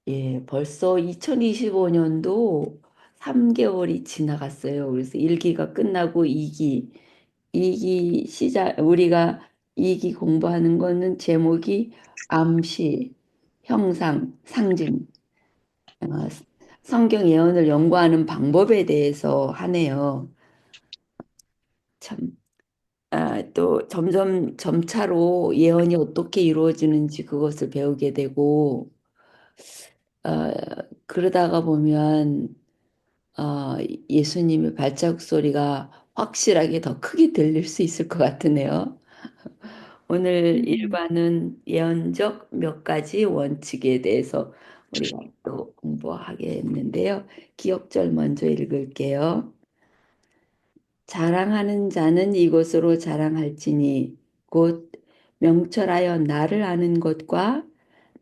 예, 벌써 2025년도 3개월이 지나갔어요. 그래서 1기가 끝나고 2기 시작, 우리가 2기 공부하는 거는 제목이 암시, 형상, 상징, 어, 성경 예언을 연구하는 방법에 대해서 하네요. 참, 또 점차로 예언이 어떻게 이루어지는지 그것을 배우게 되고, 어, 그러다가 보면 예수님의 발자국 소리가 확실하게 더 크게 들릴 수 있을 것 같으네요. 오늘 음, 일과는 예언적 몇 가지 원칙에 대해서 우리가 또 공부하겠는데요. 기억절 먼저 읽을게요. 자랑하는 자는 이것으로 자랑할지니 곧 명철하여 나를 아는 것과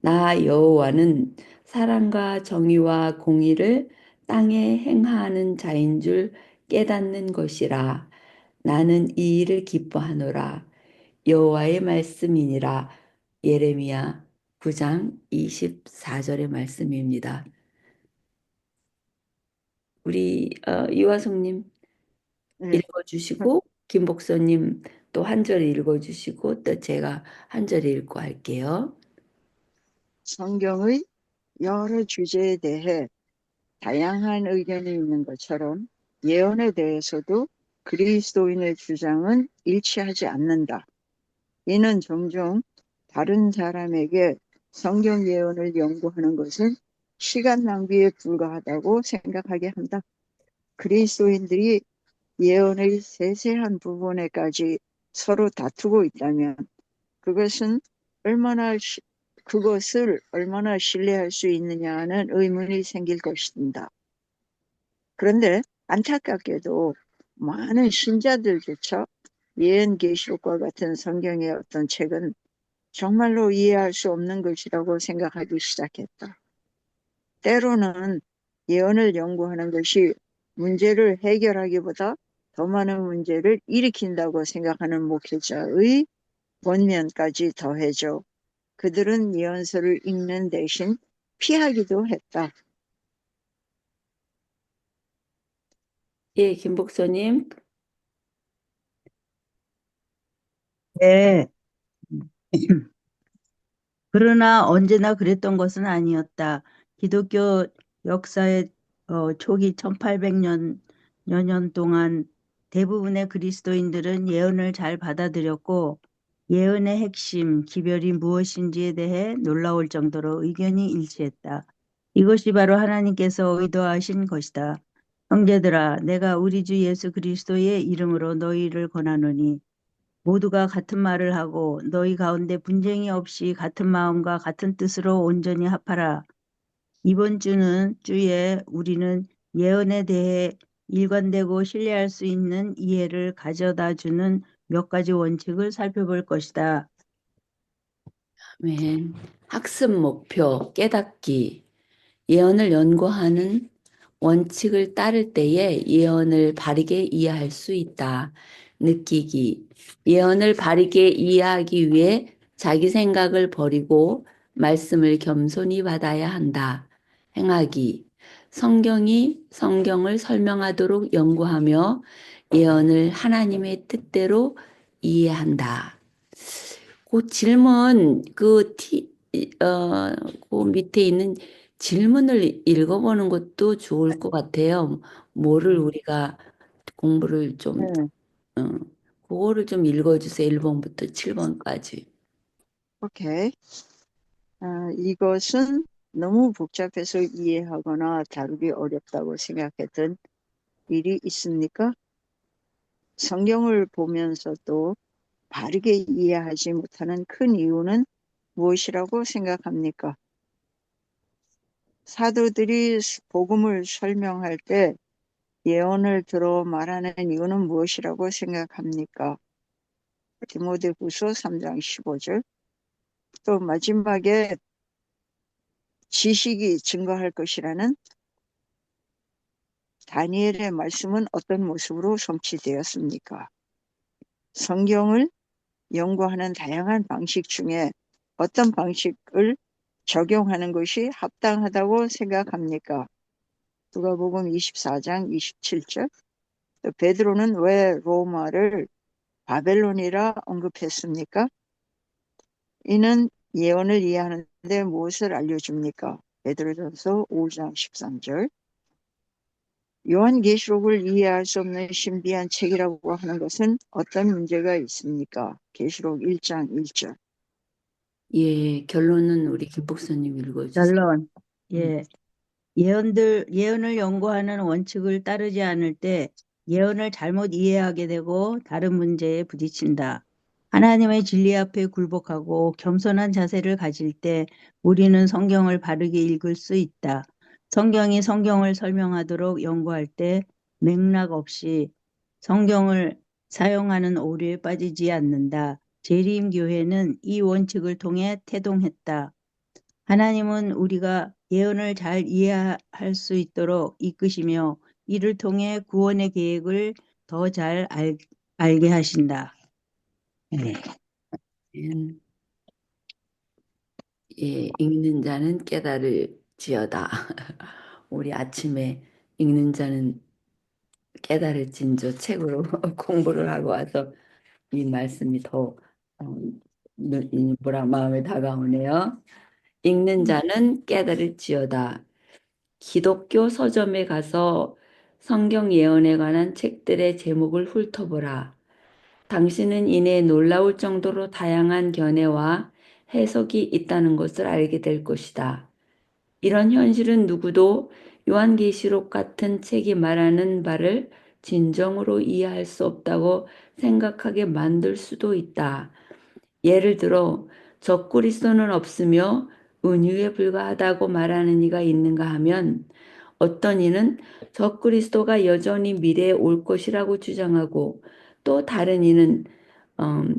나 여호와는 사랑과 정의와 공의를 땅에 행하는 자인 줄 깨닫는 것이라. 나는 이 일을 기뻐하노라. 여호와의 말씀이니라. 예레미야 9장 24절의 말씀입니다. 우리 이화성님 네. 읽어주시고 김복서님 또 한 절 읽어주시고 또 제가 한 절 읽고 할게요. 성경의 여러 주제에 대해 다양한 의견이 있는 것처럼 예언에 대해서도 그리스도인의 주장은 일치하지 않는다. 이는 종종 다른 사람에게 성경 예언을 연구하는 것은 시간 낭비에 불과하다고 생각하게 한다. 그리스도인들이 예언의 세세한 부분에까지 서로 다투고 있다면 그것은 얼마나 그것을 얼마나 신뢰할 수 있느냐는 의문이 생길 것입니다. 그런데 안타깝게도 많은 신자들조차 예언계시록과 같은 성경의 어떤 책은 정말로 이해할 수 없는 것이라고 생각하기 시작했다. 때로는 예언을 연구하는 것이 문제를 해결하기보다 더 많은 문제를 일으킨다고 생각하는 목회자의 권면까지 더해져 그들은 예언서를 읽는 대신 피하기도 했다. 예, 김복서님. 네. 그러나 언제나 그랬던 것은 아니었다. 기독교 역사의 초기 1800년 여년 동안 대부분의 그리스도인들은 예언을 잘 받아들였고 예언의 핵심, 기별이 무엇인지에 대해 놀라울 정도로 의견이 일치했다. 이것이 바로 하나님께서 의도하신 것이다. 형제들아, 내가 우리 주 예수 그리스도의 이름으로 너희를 권하노니 모두가 같은 말을 하고 너희 가운데 분쟁이 없이 같은 마음과 같은 뜻으로 온전히 합하라. 이번 주는 주에 우리는 예언에 대해 일관되고 신뢰할 수 있는 이해를 가져다 주는 몇 가지 원칙을 살펴볼 것이다. 아멘. 학습 목표, 깨닫기. 예언을 연구하는 원칙을 따를 때에 예언을 바르게 이해할 수 있다. 느끼기. 예언을 바르게 이해하기 위해 자기 생각을 버리고 말씀을 겸손히 받아야 한다. 행하기. 성경이 성경을 설명하도록 연구하며 예언을 하나님의 뜻대로 이해한다. 그 질문, 그 밑에 있는 질문을 읽어보는 것도 좋을 것 같아요. 뭐를 우리가 공부를 좀, 네, 어, 그거를 좀 읽어주세요. 1번부터 7번까지. 오케이. 이것은 너무 복잡해서 이해하거나 다루기 어렵다고 생각했던 일이 있습니까? 성경을 보면서도 바르게 이해하지 못하는 큰 이유는 무엇이라고 생각합니까? 사도들이 복음을 설명할 때 예언을 들어 말하는 이유는 무엇이라고 생각합니까? 디모데후서 3장 15절. 또 마지막에 지식이 증거할 것이라는 다니엘의 말씀은 어떤 모습으로 성취되었습니까? 성경을 연구하는 다양한 방식 중에 어떤 방식을 적용하는 것이 합당하다고 생각합니까? 누가복음 24장 27절. 또 베드로는 왜 로마를 바벨론이라 언급했습니까? 이는 예언을 이해하는데 무엇을 알려줍니까? 베드로전서 5장 13절. 요한계시록을 이해할 수 없는 신비한 책이라고 하는 것은 어떤 문제가 있습니까? 계시록 1장 1절. 예, 결론은 우리 김 목사님 읽어주세요. 결론. 예. 예언을 연구하는 원칙을 따르지 않을 때 예언을 잘못 이해하게 되고 다른 문제에 부딪힌다. 하나님의 진리 앞에 굴복하고 겸손한 자세를 가질 때 우리는 성경을 바르게 읽을 수 있다. 성경이 성경을 설명하도록 연구할 때 맥락 없이 성경을 사용하는 오류에 빠지지 않는다. 재림교회는 이 원칙을 통해 태동했다. 하나님은 우리가 예언을 잘 이해할 수 있도록 이끄시며 이를 통해 구원의 계획을 더 잘 알게 하신다. 네. 예, 예, 읽는 자는 깨달을지어다. 우리 아침에 읽는 자는 깨달을진저 책으로 공부를 하고 와서 이 말씀이 더 마음에 다가오네요. 읽는 자는 깨달을지어다. 기독교 서점에 가서 성경 예언에 관한 책들의 제목을 훑어보라. 당신은 이내 놀라울 정도로 다양한 견해와 해석이 있다는 것을 알게 될 것이다. 이런 현실은 누구도 요한계시록 같은 책이 말하는 바를 진정으로 이해할 수 없다고 생각하게 만들 수도 있다. 예를 들어 적그리스도는 없으며 은유에 불과하다고 말하는 이가 있는가 하면 어떤 이는 적그리스도가 여전히 미래에 올 것이라고 주장하고 또 다른 이는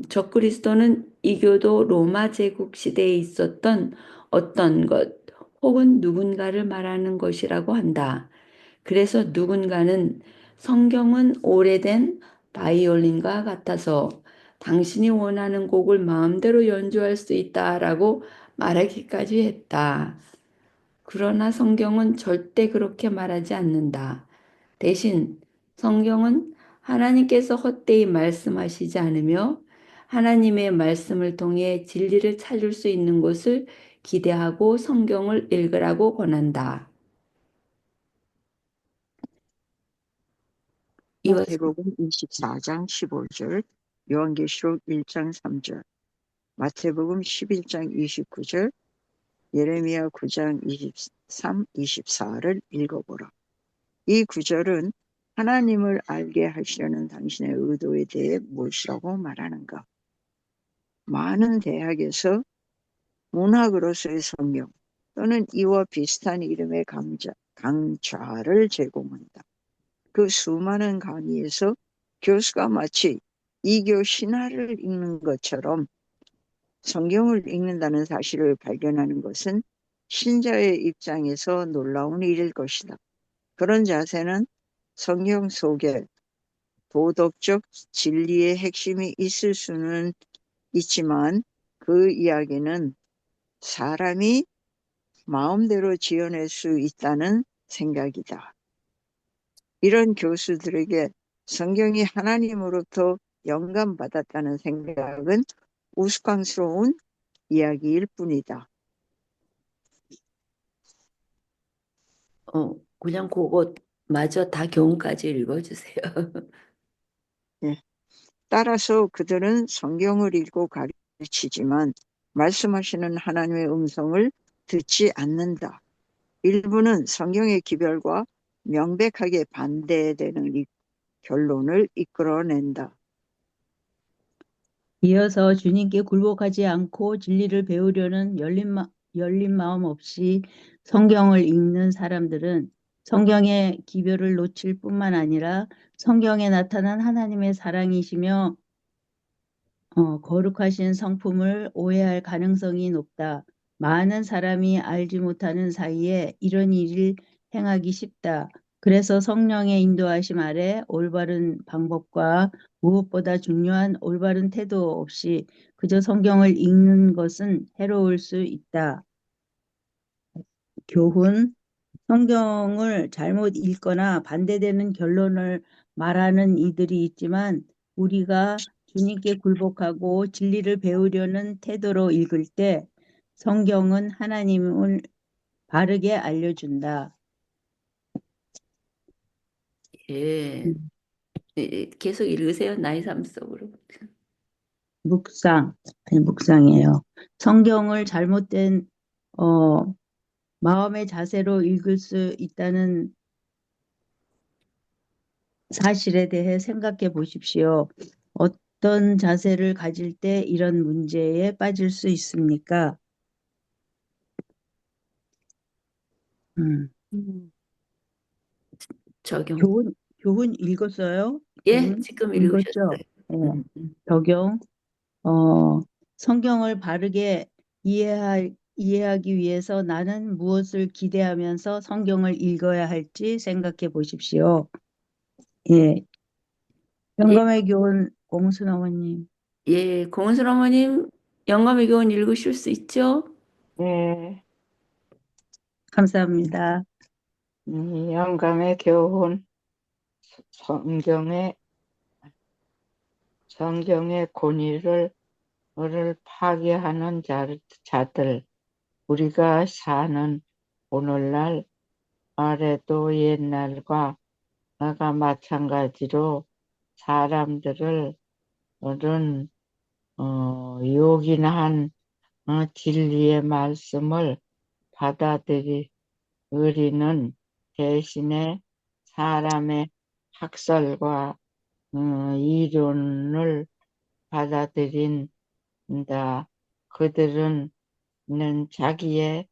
적그리스도는 이교도 로마 제국 시대에 있었던 어떤 것 혹은 누군가를 말하는 것이라고 한다. 그래서 누군가는 성경은 오래된 바이올린과 같아서 당신이 원하는 곡을 마음대로 연주할 수 있다라고 말하기까지 했다. 그러나 성경은 절대 그렇게 말하지 않는다. 대신 성경은 하나님께서 헛되이 말씀하시지 않으며 하나님의 말씀을 통해 진리를 찾을 수 있는 것을 기대하고 성경을 읽으라고 권한다. 이것은 마태복음 24장 15절, 요한계시록 1장 3절, 마태복음 11장 29절, 예레미야 9장 23, 24를 읽어보라. 이 구절은 하나님을 알게 하시려는 당신의 의도에 대해 무엇이라고 말하는가? 많은 대학에서 문학으로서의 성경 또는 이와 비슷한 이름의 강좌를 제공한다. 그 수많은 강의에서 교수가 마치 이교 신화를 읽는 것처럼 성경을 읽는다는 사실을 발견하는 것은 신자의 입장에서 놀라운 일일 것이다. 그런 자세는 성경 속에 도덕적 진리의 핵심이 있을 수는 있지만 그 이야기는 사람이 마음대로 지어낼 수 있다는 생각이다. 이런 교수들에게 성경이 하나님으로부터 영감받았다는 생각은 우스꽝스러운 이야기일 뿐이다. 그냥 그거 마저 다 교훈까지 읽어주세요. 예. 따라서 그들은 성경을 읽고 가르치지만 말씀하시는 하나님의 음성을 듣지 않는다. 일부는 성경의 기별과 명백하게 반대되는 이 결론을 이끌어낸다. 이어서 주님께 굴복하지 않고 진리를 배우려는 열린 마음 없이 성경을 읽는 사람들은 성경의 기별을 놓칠 뿐만 아니라 성경에 나타난 하나님의 사랑이시며 거룩하신 성품을 오해할 가능성이 높다. 많은 사람이 알지 못하는 사이에 이런 일을 행하기 쉽다. 그래서 성령의 인도하심 아래 올바른 방법과 무엇보다 중요한 올바른 태도 없이 그저 성경을 읽는 것은 해로울 수 있다. 교훈, 성경을 잘못 읽거나 반대되는 결론을 말하는 이들이 있지만 우리가 주님께 굴복하고 진리를 배우려는 태도로 읽을 때 성경은 하나님을 바르게 알려준다. 예. 계속 읽으세요. 나의 삶 속으로. 묵상이에요. 성경을 잘못된 마음의 자세로 읽을 수 있다는 사실에 대해 생각해 보십시오. 어떤 자세를 가질 때 이런 문제에 빠질 수 있습니까? 음, 음, 적용. 교훈 읽었어요? 예, 교훈 지금 읽었죠? 읽으셨어요. 예, 음. 적용. 성경을 바르게 이해하기 위해서 나는 무엇을 기대하면서 성경을 읽어야 할지 생각해 보십시오. 예, 예, 영감의 교훈 공순 어머님. 예, 공은슬 어머님, 영감의 교훈 읽으실 수 있죠? 네, 감사합니다. 영감의 교훈, 성경의 권위를 파괴하는 자들, 우리가 사는 오늘날 아래도 옛날과 나가 마찬가지로 사람들을 은 요긴한 진리의 말씀을 받아들이는 대신에 사람의 학설과 이론을 받아들인다. 그들은 자기의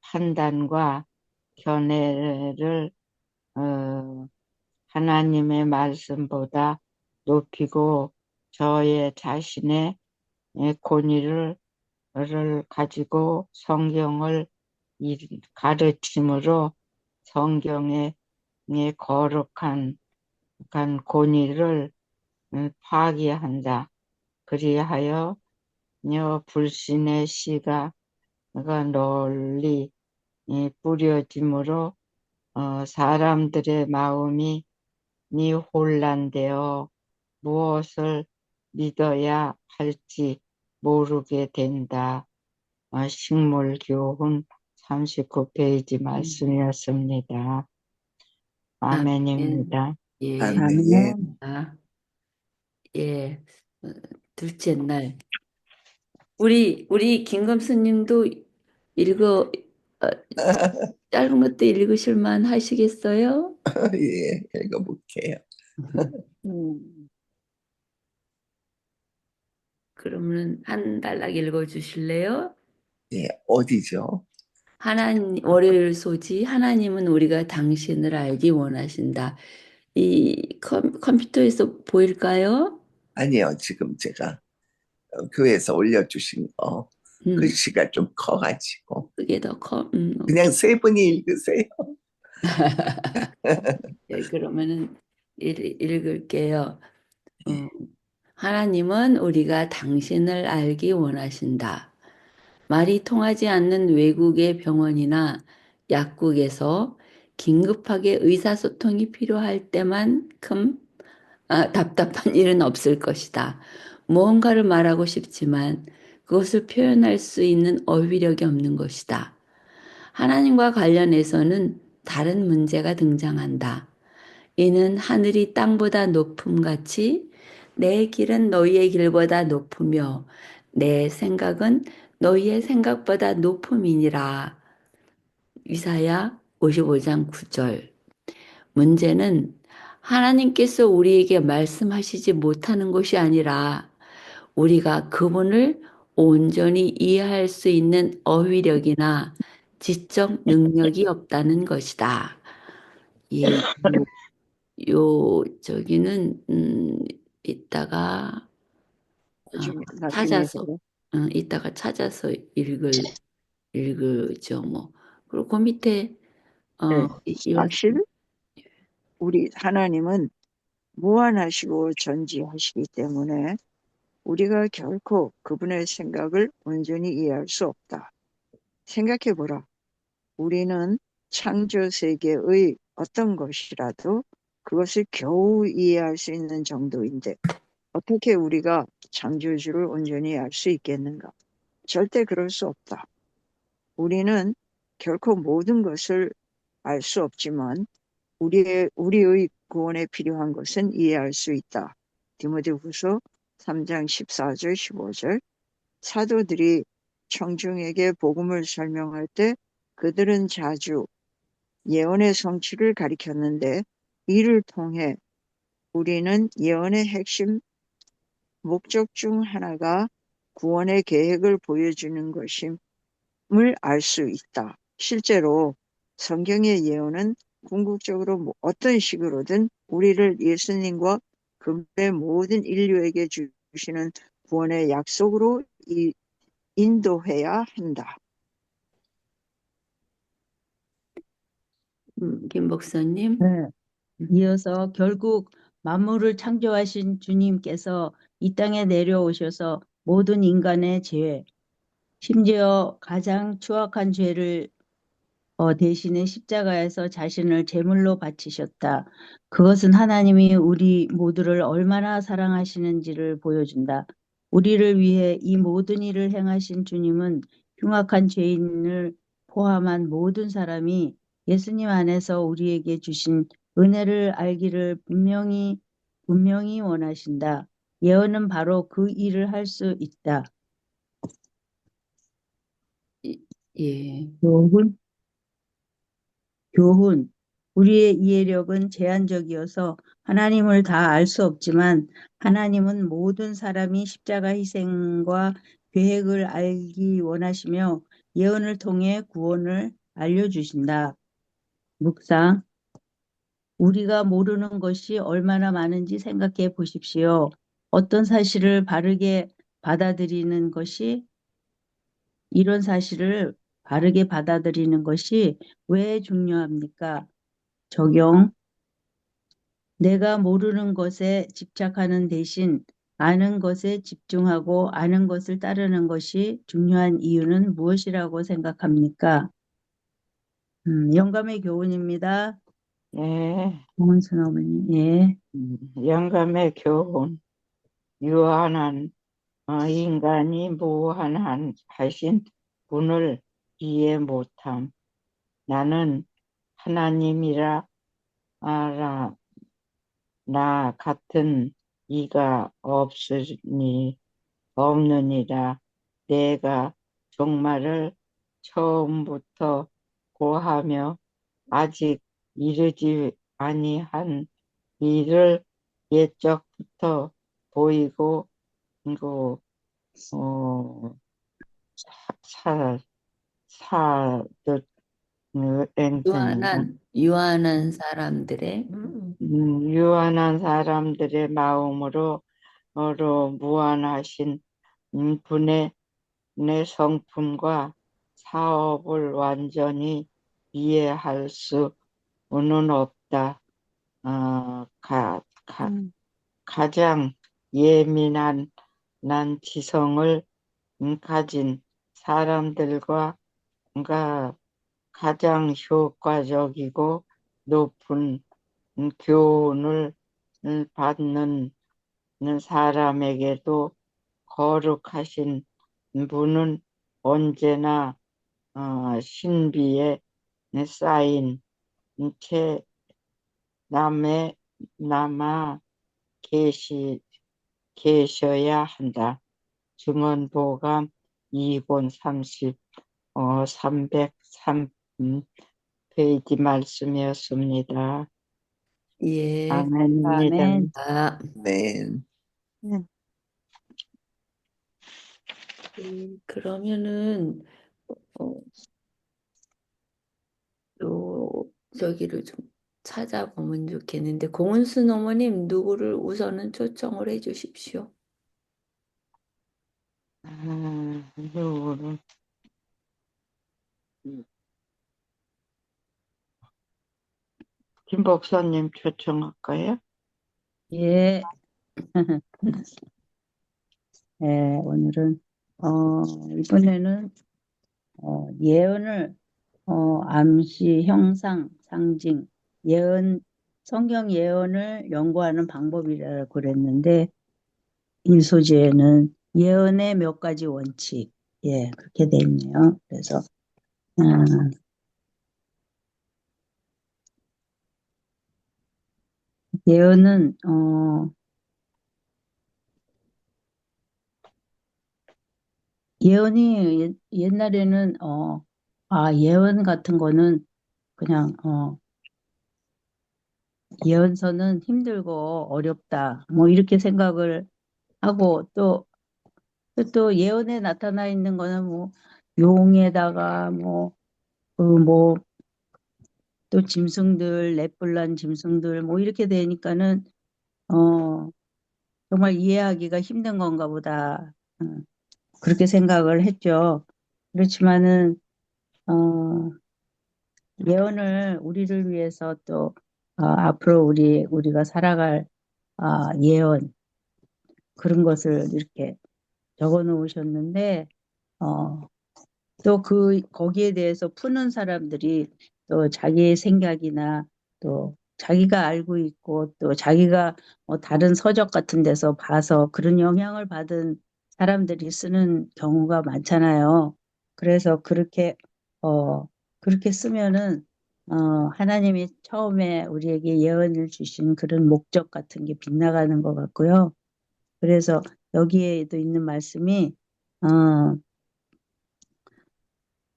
판단과 견해를 어, 하나님의 말씀보다 높이고 저의 자신의 권위를 가지고 성경을 가르침으로 성경의 거룩한 권위를 파기한다. 그리하여 불신의 씨가 널리 뿌려짐으로 사람들의 마음이 혼란되어 무엇을 믿어야 할지 모르게 된다. 식물교훈 39페이지 말씀이었습니다. 아멘. 아멘입니다. 예, 아멘. 아, 예. 어, 둘째 날. 우리 김금수님도 읽어, 어, 짧은 것도 읽으실 만 하시겠어요? 예, 읽어볼게요. 음, 그러면 한 단락 읽어 주실래요? 예, 어디죠? 하나님, 월요일 소지, 하나님은 우리가 당신을 알기 원하신다. 이 컴퓨터에서 보일까요? 아니요, 지금 제가 교회에서 올려주신 거 음, 글씨가 좀 커가지고 그게 더 커. 그냥 세 분이 읽으세요. 예, 그러면은 읽을게요. 어, 하나님은 우리가 당신을 알기 원하신다. 말이 통하지 않는 외국의 병원이나 약국에서 긴급하게 의사소통이 필요할 때만큼 답답한 일은 없을 것이다. 무언가를 말하고 싶지만 그것을 표현할 수 있는 어휘력이 없는 것이다. 하나님과 관련해서는 다른 문제가 등장한다. 이는 하늘이 땅보다 높음 같이 내 길은 너희의 길보다 높으며 내 생각은 너희의 생각보다 높음이니라. 이사야 55장 9절. 문제는 하나님께서 우리에게 말씀하시지 못하는 것이 아니라 우리가 그분을 온전히 이해할 수 있는 어휘력이나 지적 능력이 없다는 것이다. 예, 저기는 이따가 어, 나중에 찾아서 이따가 찾아서 읽을죠 뭐. 그리고 그 밑에 네, 이런 사실 우리 하나님은 무한하시고 전지하시기 때문에 우리가 결코 그분의 생각을 온전히 이해할 수 없다. 생각해 보라. 우리는 창조 세계의 어떤 것이라도 그것을 겨우 이해할 수 있는 정도인데 어떻게 우리가 창조주를 온전히 알 수 있겠는가? 절대 그럴 수 없다. 우리는 결코 모든 것을 알 수 없지만 우리의 구원에 필요한 것은 이해할 수 있다. 디모데후서 3장 14절 15절. 사도들이 청중에게 복음을 설명할 때 그들은 자주 예언의 성취를 가리켰는데 이를 통해 우리는 예언의 핵심 목적 중 하나가 구원의 계획을 보여주는 것임을 알 수 있다. 실제로 성경의 예언은 궁극적으로 어떤 식으로든 우리를 예수님과 그의 모든 인류에게 주시는 구원의 약속으로 인도해야 한다. 김 목사님. 네. 이어서 결국 만물을 창조하신 주님께서 이 땅에 내려오셔서 모든 인간의 죄, 심지어 가장 추악한 죄를 대신에 십자가에서 자신을 제물로 바치셨다. 그것은 하나님이 우리 모두를 얼마나 사랑하시는지를 보여준다. 우리를 위해 이 모든 일을 행하신 주님은 흉악한 죄인을 포함한 모든 사람이 예수님 안에서 우리에게 주신 은혜를 알기를 분명히 원하신다. 예언은 바로 그 일을 할 수 있다. 예. 교훈. 우리의 이해력은 제한적이어서 하나님을 다 알 수 없지만 하나님은 모든 사람이 십자가 희생과 계획을 알기 원하시며 예언을 통해 구원을 알려주신다. 묵상. 우리가 모르는 것이 얼마나 많은지 생각해 보십시오. 어떤 사실을 바르게 받아들이는 것이 이런 사실을 바르게 받아들이는 것이 왜 중요합니까? 적용. 내가 모르는 것에 집착하는 대신 아는 것에 집중하고 아는 것을 따르는 것이 중요한 이유는 무엇이라고 생각합니까? 영감의 교훈입니다. 예, 홍은순 어머니. 예. 영감의 교훈. 유한한 인간이 무한한 하신 분을 이해 못함. 나는 하나님이라 알아. 나 같은 이가 없느니라. 내가 종말을 처음부터 고하며 아직 이르지 아니한 이를 옛적부터 보이고 그 사, 사듯 유한한 사람들의 유한한 사람들의 마음으로 무한하신 분의 내 성품과 사업을 완전히 이해할 수는 없다. 가장 예민한 지성을 가진 사람들과 가장 효과적이고 높은 교훈을 받는 사람에게도 거룩하신 분은 언제나 신비에 쌓인 채 남아 계셔야 한다. 증언보감 2권 303 페이지 말씀이었습니다. 예. 아멘입니다. 아멘. 네. 그러면은 저기를 좀 찾아보면 좋겠는데 공은순 어머님 누구를 우선은 초청을 해 주십시오. 누구를 김 목사님 초청할까요? 예. 네, 오늘은 이번에는 예언을 암시, 형상, 상징, 예언, 성경 예언을 연구하는 방법이라고 그랬는데, 일소지에는 예언의 몇 가지 원칙, 예, 그렇게 돼 있네요. 그래서, 예언은, 예언이 옛날에는, 예언 같은 거는 그냥, 예언서는 힘들고 어렵다, 뭐 이렇게 생각을 하고 또 예언에 나타나 있는 거는 뭐 용에다가 뭐 또 짐승들, 넷불난 짐승들 뭐 이렇게 되니까는 어 정말 이해하기가 힘든 건가 보다. 그렇게 생각을 했죠. 그렇지만은 어 예언을 우리를 위해서 또 앞으로 우리가 살아갈 예언 그런 것을 이렇게 적어 놓으셨는데 또 거기에 대해서 푸는 사람들이 또 자기의 생각이나 또 자기가 알고 있고 또 자기가 다른 서적 같은 데서 봐서 그런 영향을 받은 사람들이 쓰는 경우가 많잖아요. 그래서 그렇게 쓰면은, 하나님이 처음에 우리에게 예언을 주신 그런 목적 같은 게 빗나가는 것 같고요. 그래서 여기에도 있는 말씀이, 어,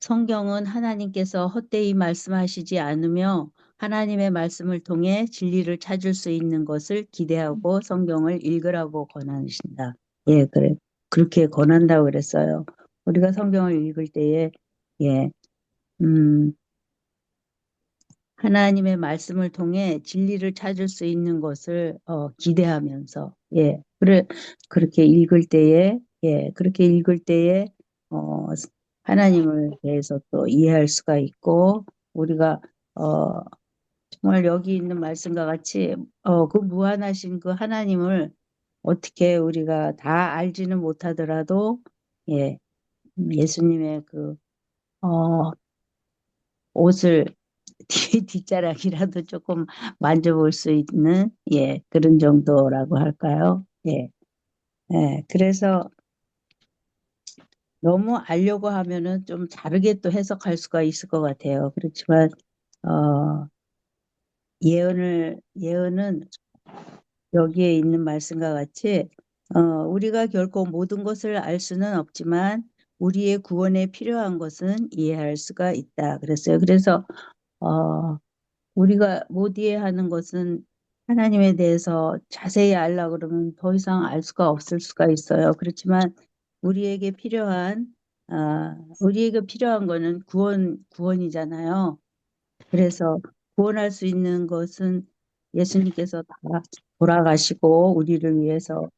성경은 하나님께서 헛되이 말씀하시지 않으며 하나님의 말씀을 통해 진리를 찾을 수 있는 것을 기대하고 성경을 읽으라고 권하신다. 예, 그래. 그렇게 권한다고 그랬어요. 우리가 성경을 읽을 때에, 예, 하나님의 말씀을 통해 진리를 찾을 수 있는 것을 기대하면서, 예, 그렇게 읽을 때에 어, 하나님을 대해서 또 이해할 수가 있고 우리가 어, 정말 여기 있는 말씀과 같이 그 무한하신 그 하나님을 어떻게 우리가 다 알지는 못하더라도 예, 예수님의 어, 옷을 뒷자락이라도 조금 만져볼 수 있는 예, 그런 정도라고 할까요? 예. 예. 그래서 너무 알려고 하면은 좀 다르게 또 해석할 수가 있을 것 같아요. 그렇지만 예언은 여기에 있는 말씀과 같이 우리가 결코 모든 것을 알 수는 없지만 우리의 구원에 필요한 것은 이해할 수가 있다. 그랬어요. 그래서 우리가 못 이해하는 것은 하나님에 대해서 자세히 알려고 그러면 더 이상 알 수가 없을 수가 있어요. 그렇지만 우리에게 우리에게 필요한 거는 구원이잖아요. 그래서 구원할 수 있는 것은 예수님께서 다 돌아가시고 우리를 위해서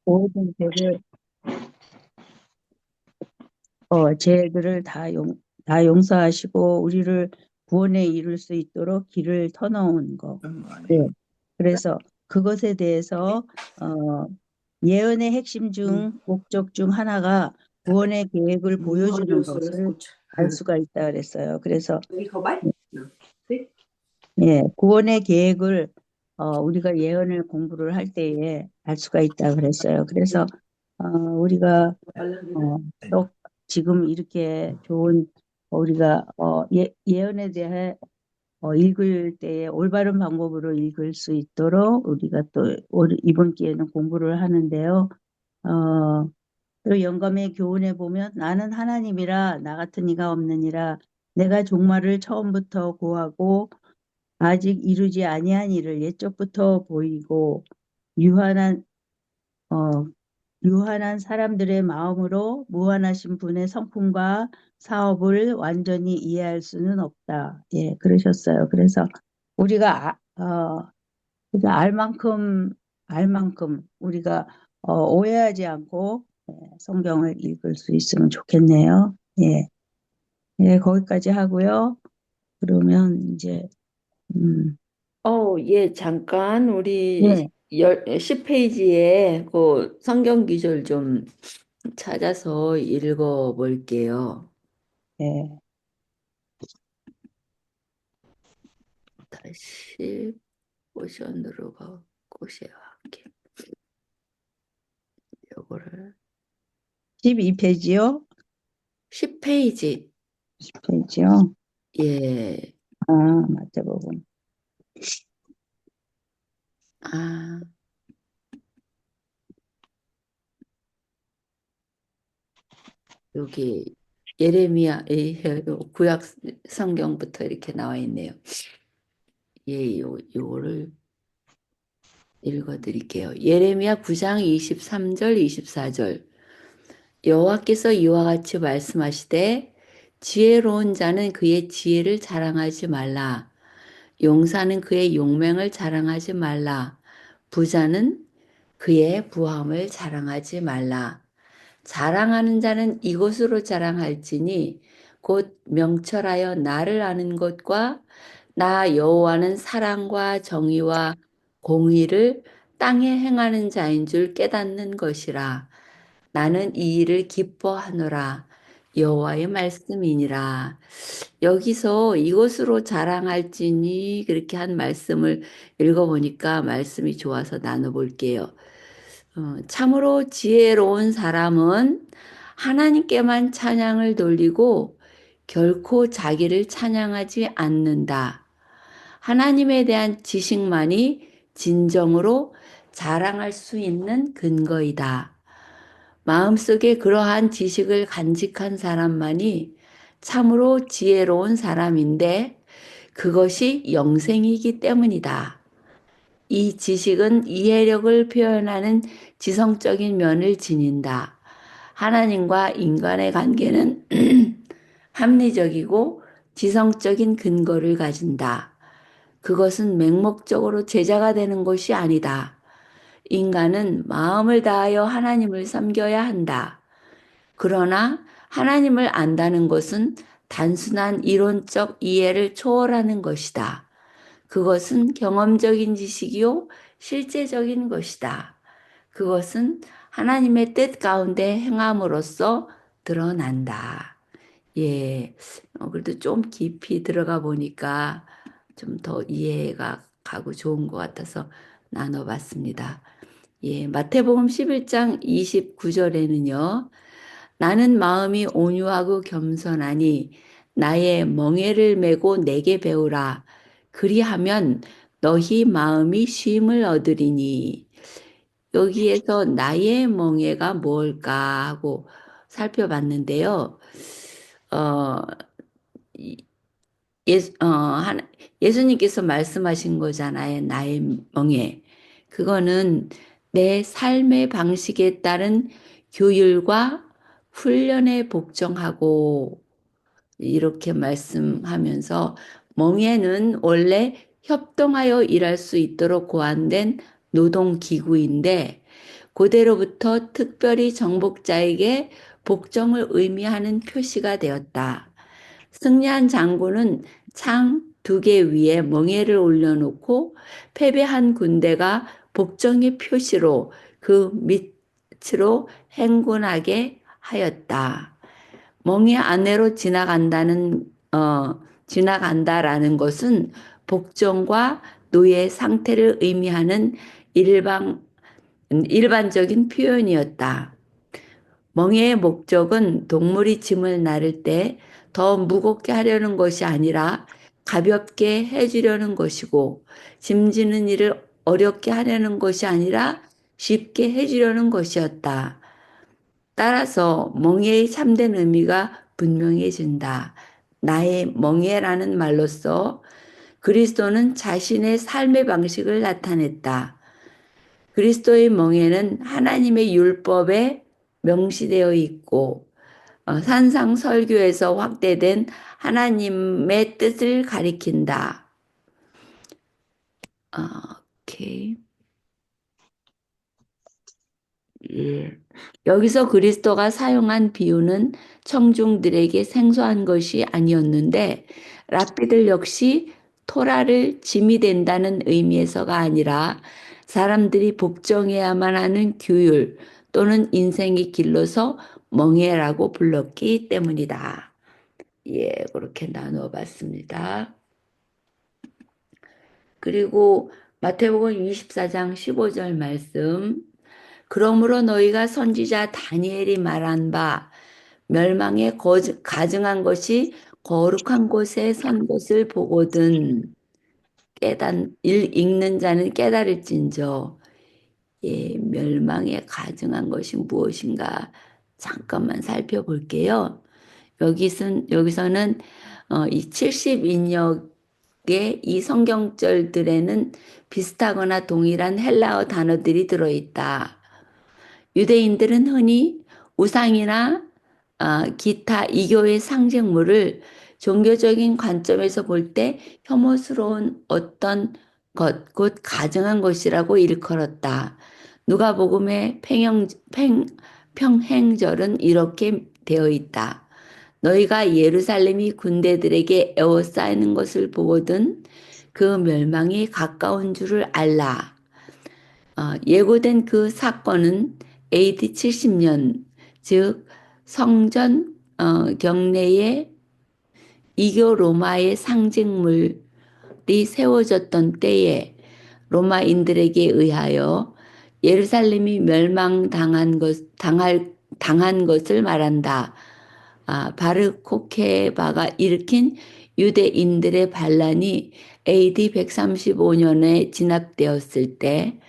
모든 죄들을 다 용서하시고 우리를 구원에 이룰 수 있도록 길을 터놓은 거. 예. 그래서 그것에 대해서 예언의 핵심 목적 중 하나가 구원의 계획을 보여주는 것을 알 수가 있다 그랬어요. 그래서 예, 구원의 계획을 우리가 예언을 공부를 할 때에 알 수가 있다 그랬어요. 그래서 우리가 또 지금 이렇게 좋은 우리가 예언에 대해 읽을 때에 올바른 방법으로 읽을 수 있도록 우리가 또 이번 기회는 공부를 하는데요. 또 영감의 교훈에 보면 나는 하나님이라 나 같은 이가 없느니라 내가 종말을 처음부터 고하고 아직 이루지 아니한 일을 옛적부터 보이고 유한한 어, 유한한 사람들의 마음으로 무한하신 분의 성품과 사업을 완전히 이해할 수는 없다. 예, 그러셨어요. 그래서 우리가 우리가 알 만큼 우리가 오해하지 않고 성경을 읽을 수 있으면 좋겠네요. 예, 예, 거기까지 하고요. 그러면 이제 예, 잠깐 우리 예, 10페이지에 그 성경 구절 좀 찾아서 읽어 볼게요. 예. 다시 포션으로 바꾸세요. 할게. 요거를 12페이지요? 10페이지. 10페이지요? 예. 아, 맞다, 보군. 아, 여기 예레미야 구약 성경부터 이렇게 나와 있네요. 예, 요거를 읽어 드릴게요. 예레미야 9장 23절 24절. 여호와께서 이와 같이 말씀하시되 지혜로운 자는 그의 지혜를 자랑하지 말라. 용사는 그의 용맹을 자랑하지 말라. 부자는 그의 부함을 자랑하지 말라. 자랑하는 자는 이것으로 자랑할지니 곧 명철하여 나를 아는 것과 나 여호와는 사랑과 정의와 공의를 땅에 행하는 자인 줄 깨닫는 것이라. 나는 이 일을 기뻐하노라. 여호와의 말씀이니라. 여기서 이것으로 자랑할지니 그렇게 한 말씀을 읽어보니까 말씀이 좋아서 나눠볼게요. 참으로 지혜로운 사람은 하나님께만 찬양을 돌리고 결코 자기를 찬양하지 않는다. 하나님에 대한 지식만이 진정으로 자랑할 수 있는 근거이다. 마음속에 그러한 지식을 간직한 사람만이 참으로 지혜로운 사람인데 그것이 영생이기 때문이다. 이 지식은 이해력을 표현하는 지성적인 면을 지닌다. 하나님과 인간의 관계는 합리적이고 지성적인 근거를 가진다. 그것은 맹목적으로 제자가 되는 것이 아니다. 인간은 마음을 다하여 하나님을 섬겨야 한다. 그러나 하나님을 안다는 것은 단순한 이론적 이해를 초월하는 것이다. 그것은 경험적인 지식이요, 실제적인 것이다. 그것은 하나님의 뜻 가운데 행함으로써 드러난다. 예, 그래도 좀 깊이 들어가 보니까 좀 더 이해가 가고 좋은 것 같아서 나눠봤습니다. 예, 마태복음 11장 29절에는요, 나는 마음이 온유하고 겸손하니 나의 멍에를 메고 내게 배우라. 그리하면 너희 마음이 쉼을 얻으리니. 여기에서 나의 멍에가 뭘까 하고 살펴봤는데요. 어, 예수님께서 말씀하신 거잖아요. 나의 멍에. 그거는 내 삶의 방식에 따른 교율과 훈련에 복종하고 이렇게 말씀하면서 멍에는 원래 협동하여 일할 수 있도록 고안된 노동기구인데 고대로부터 특별히 정복자에게 복종을 의미하는 표시가 되었다. 승리한 장군은 창 2개 위에 멍에를 올려놓고 패배한 군대가 복종의 표시로 그 밑으로 행군하게 하였다. 멍에 아래로 지나간다라는 것은 복종과 노예 상태를 의미하는 일반적인 표현이었다. 멍에의 목적은 동물이 짐을 나를 때 더 무겁게 하려는 것이 아니라 가볍게 해주려는 것이고, 짐 지는 일을 어렵게 하려는 것이 아니라 쉽게 해주려는 것이었다. 따라서 멍에의 참된 의미가 분명해진다. 나의 멍에라는 말로써 그리스도는 자신의 삶의 방식을 나타냈다. 그리스도의 멍에는 하나님의 율법에 명시되어 있고 산상설교에서 확대된 하나님의 뜻을 가리킨다. 오케이. 예. 여기서 그리스도가 사용한 비유는 청중들에게 생소한 것이 아니었는데 랍비들 역시 토라를 짐이 된다는 의미에서가 아니라 사람들이 복종해야만 하는 규율 또는 인생의 길로서 멍에라고 불렀기 때문이다. 예, 그렇게 나누어 봤습니다. 그리고 마태복음 24장 15절 말씀. 그러므로 너희가 선지자 다니엘이 말한 바 멸망에 가증한 것이 거룩한 곳에 선 것을 보거든 읽는 자는 깨달을진저. 예, 멸망에 가증한 것이 무엇인가 잠깐만 살펴볼게요. 여기서는 이 72역의 이 성경절들에는 비슷하거나 동일한 헬라어 단어들이 들어있다. 유대인들은 흔히 우상이나 기타 이교의 상징물을 종교적인 관점에서 볼 때 혐오스러운 어떤 것, 곧 가증한 것이라고 일컬었다. 누가복음의 평행절은 이렇게 되어 있다. 너희가 예루살렘이 군대들에게 에워싸이는 것을 보거든 그 멸망이 가까운 줄을 알라. 예고된 그 사건은 AD 70년, 즉 성전 경내에 이교 로마의 상징물이 세워졌던 때에 로마인들에게 의하여 예루살렘이 당한 것을 말한다. 바르코케바가 일으킨 유대인들의 반란이 AD 135년에 진압되었을 때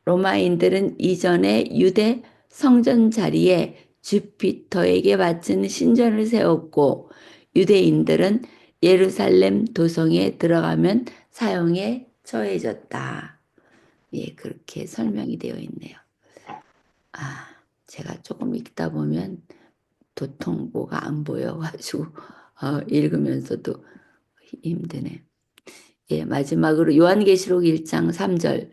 로마인들은 이전에 유대 성전 자리에 주피터에게 바친 신전을 세웠고 유대인들은 예루살렘 도성에 들어가면 사형에 처해졌다. 예, 그렇게 설명이 되어 있네요. 제가 조금 읽다 보면 도통 뭐가 안 보여가지고 읽으면서도 힘드네. 예, 마지막으로 요한계시록 1장 3절.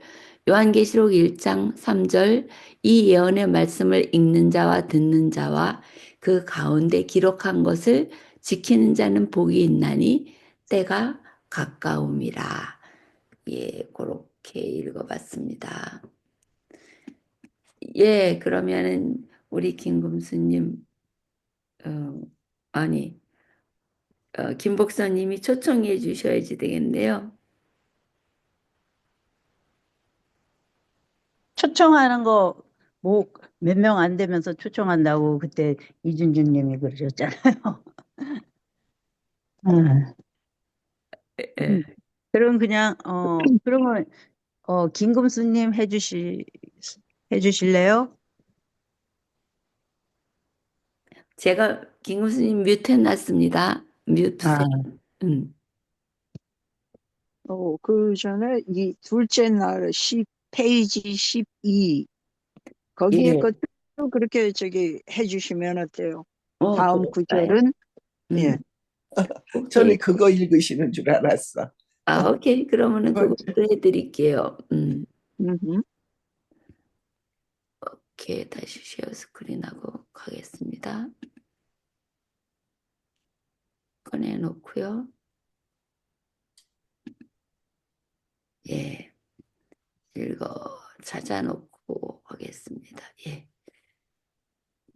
요한계시록 1장 3절 이 예언의 말씀을 읽는 자와 듣는 자와 그 가운데 기록한 것을 지키는 자는 복이 있나니 때가 가까움이라. 예, 그렇게 읽어봤습니다. 예, 그러면은 우리 김금수님, 김 목사님이 초청해 주셔야지 되겠네요. 초청하는 거 뭐 몇 명 안 되면서 초청한다고 그때 이준준 님이 그러셨잖아요. 예. 그럼 그냥 그러면 김금수 님 해주실래요? 제가 김금수님 뮤트 해놨습니다. 뮤트. 그 전에 이 둘째 날 페이지 12 거기에 예. 것도 그렇게 해주시면 어때요? 다음 그럴까요? 구절은 예. 저는 오케이. 그거 읽으시는 줄 알았어. 오케이. 그러면은 그것도 해드릴게요. 음흠. 오케이. 다시 쉐어 스크린하고 가겠습니다. 꺼내놓고요. 예. 찾아놓고 하겠습니다. 예.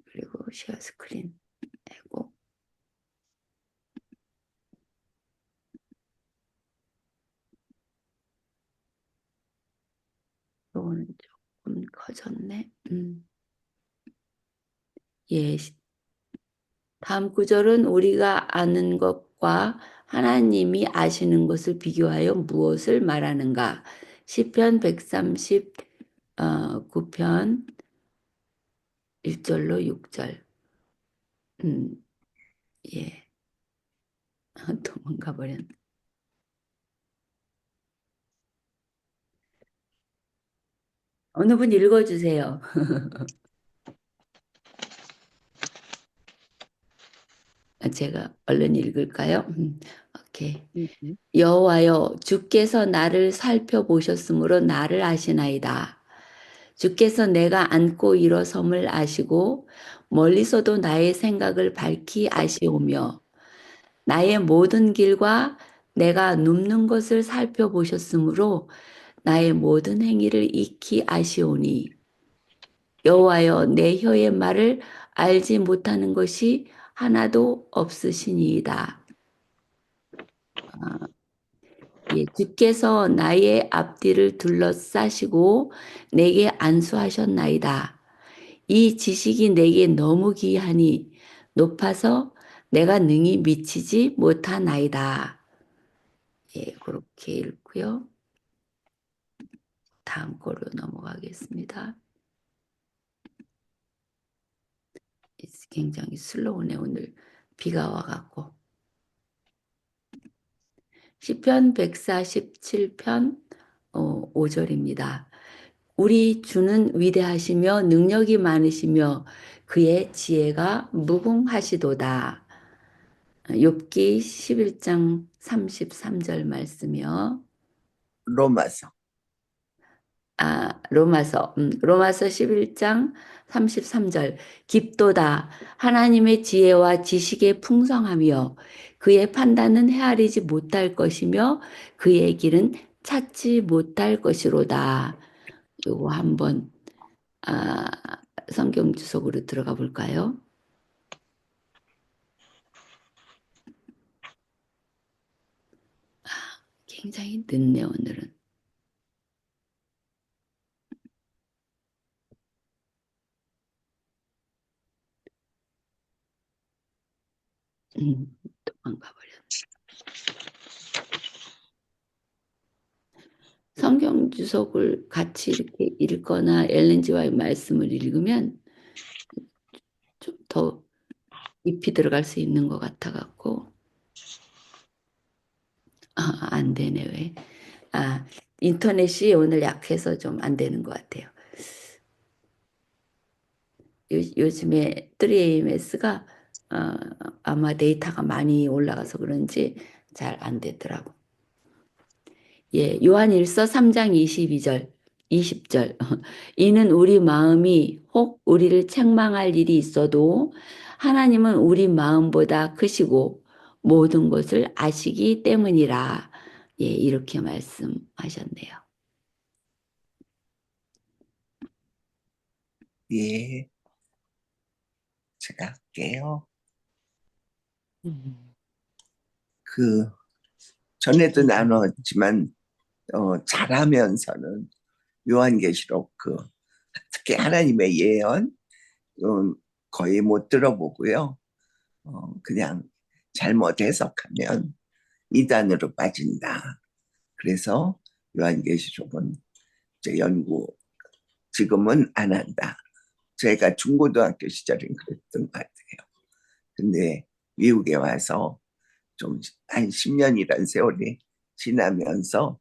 그리고 쉐어 스크린 하고. 이거는 조금 커졌네. 예. 다음 구절은 우리가 아는 것과 하나님이 아시는 것을 비교하여 무엇을 말하는가? 시편 139편 1절로 6절. 예. 도망가 버렸네. 어느 분 읽어주세요. 제가 얼른 읽을까요? 오케이. 여호와여 주께서 나를 살펴보셨으므로 나를 아시나이다. 주께서 내가 앉고 일어섬을 아시고 멀리서도 나의 생각을 밝히 아시오며 나의 모든 길과 내가 눕는 것을 살펴보셨으므로 나의 모든 행위를 익히 아시오니 여호와여 내 혀의 말을 알지 못하는 것이 하나도 없으시니이다. 예, 주께서 나의 앞뒤를 둘러싸시고 내게 안수하셨나이다. 이 지식이 내게 너무 귀하니 높아서 내가 능히 미치지 못하나이다. 예, 그렇게 읽고요. 다음 거로 넘어가겠습니다. 굉장히 슬로우네, 오늘 비가 와갖고. 시편 147편 5절입니다. 우리 주는 위대하시며 능력이 많으시며 그의 지혜가 무궁하시도다. 욥기 11장 33절 말씀이요. 로마서. 로마서 11장 33절. 깊도다. 하나님의 지혜와 지식의 풍성하며 그의 판단은 헤아리지 못할 것이며 그의 길은 찾지 못할 것이로다. 요거 한번 성경 주석으로 들어가 볼까요? 굉장히 늦네, 오늘은. 도망가 버렸네. 성경 주석을 같이 이렇게 읽거나 엘렌지와의 말씀을 읽으면 좀 더 깊이 들어갈 수 있는 것 같아 갖고 안 되네 왜? 인터넷이 오늘 약해서 좀 안 되는 것 같아요. 요즘에 3AMS가 아마 데이터가 많이 올라가서 그런지 잘 안 되더라고. 예, 요한일서 3장 22절, 20절. 이는 우리 마음이 혹 우리를 책망할 일이 있어도 하나님은 우리 마음보다 크시고 모든 것을 아시기 때문이라. 예, 이렇게 말씀하셨네요. 예, 제가 할게요. 그 전에도 나눴지만 잘하면서는 요한계시록 특히 하나님의 예언 거의 못 들어보고요. 그냥 잘못 해석하면 이단으로 빠진다. 그래서 요한계시록은 이제 연구 지금은 안 한다. 제가 중고등학교 시절엔 그랬던 것 같아요. 근데 미국에 와서 좀 한 10년이란 세월이 지나면서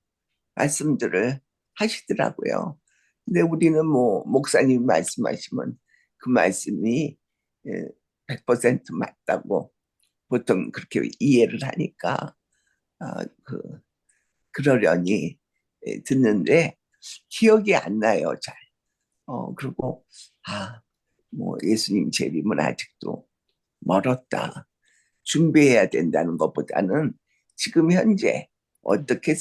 말씀들을 하시더라고요. 근데 우리는 뭐 목사님이 말씀하시면 그 말씀이 100% 맞다고 보통 그렇게 이해를 하니까 그러려니 듣는데 기억이 안 나요, 잘. 그리고 뭐 예수님 재림은 아직도 멀었다. 준비해야 된다는 것보다는 지금 현재 어떻게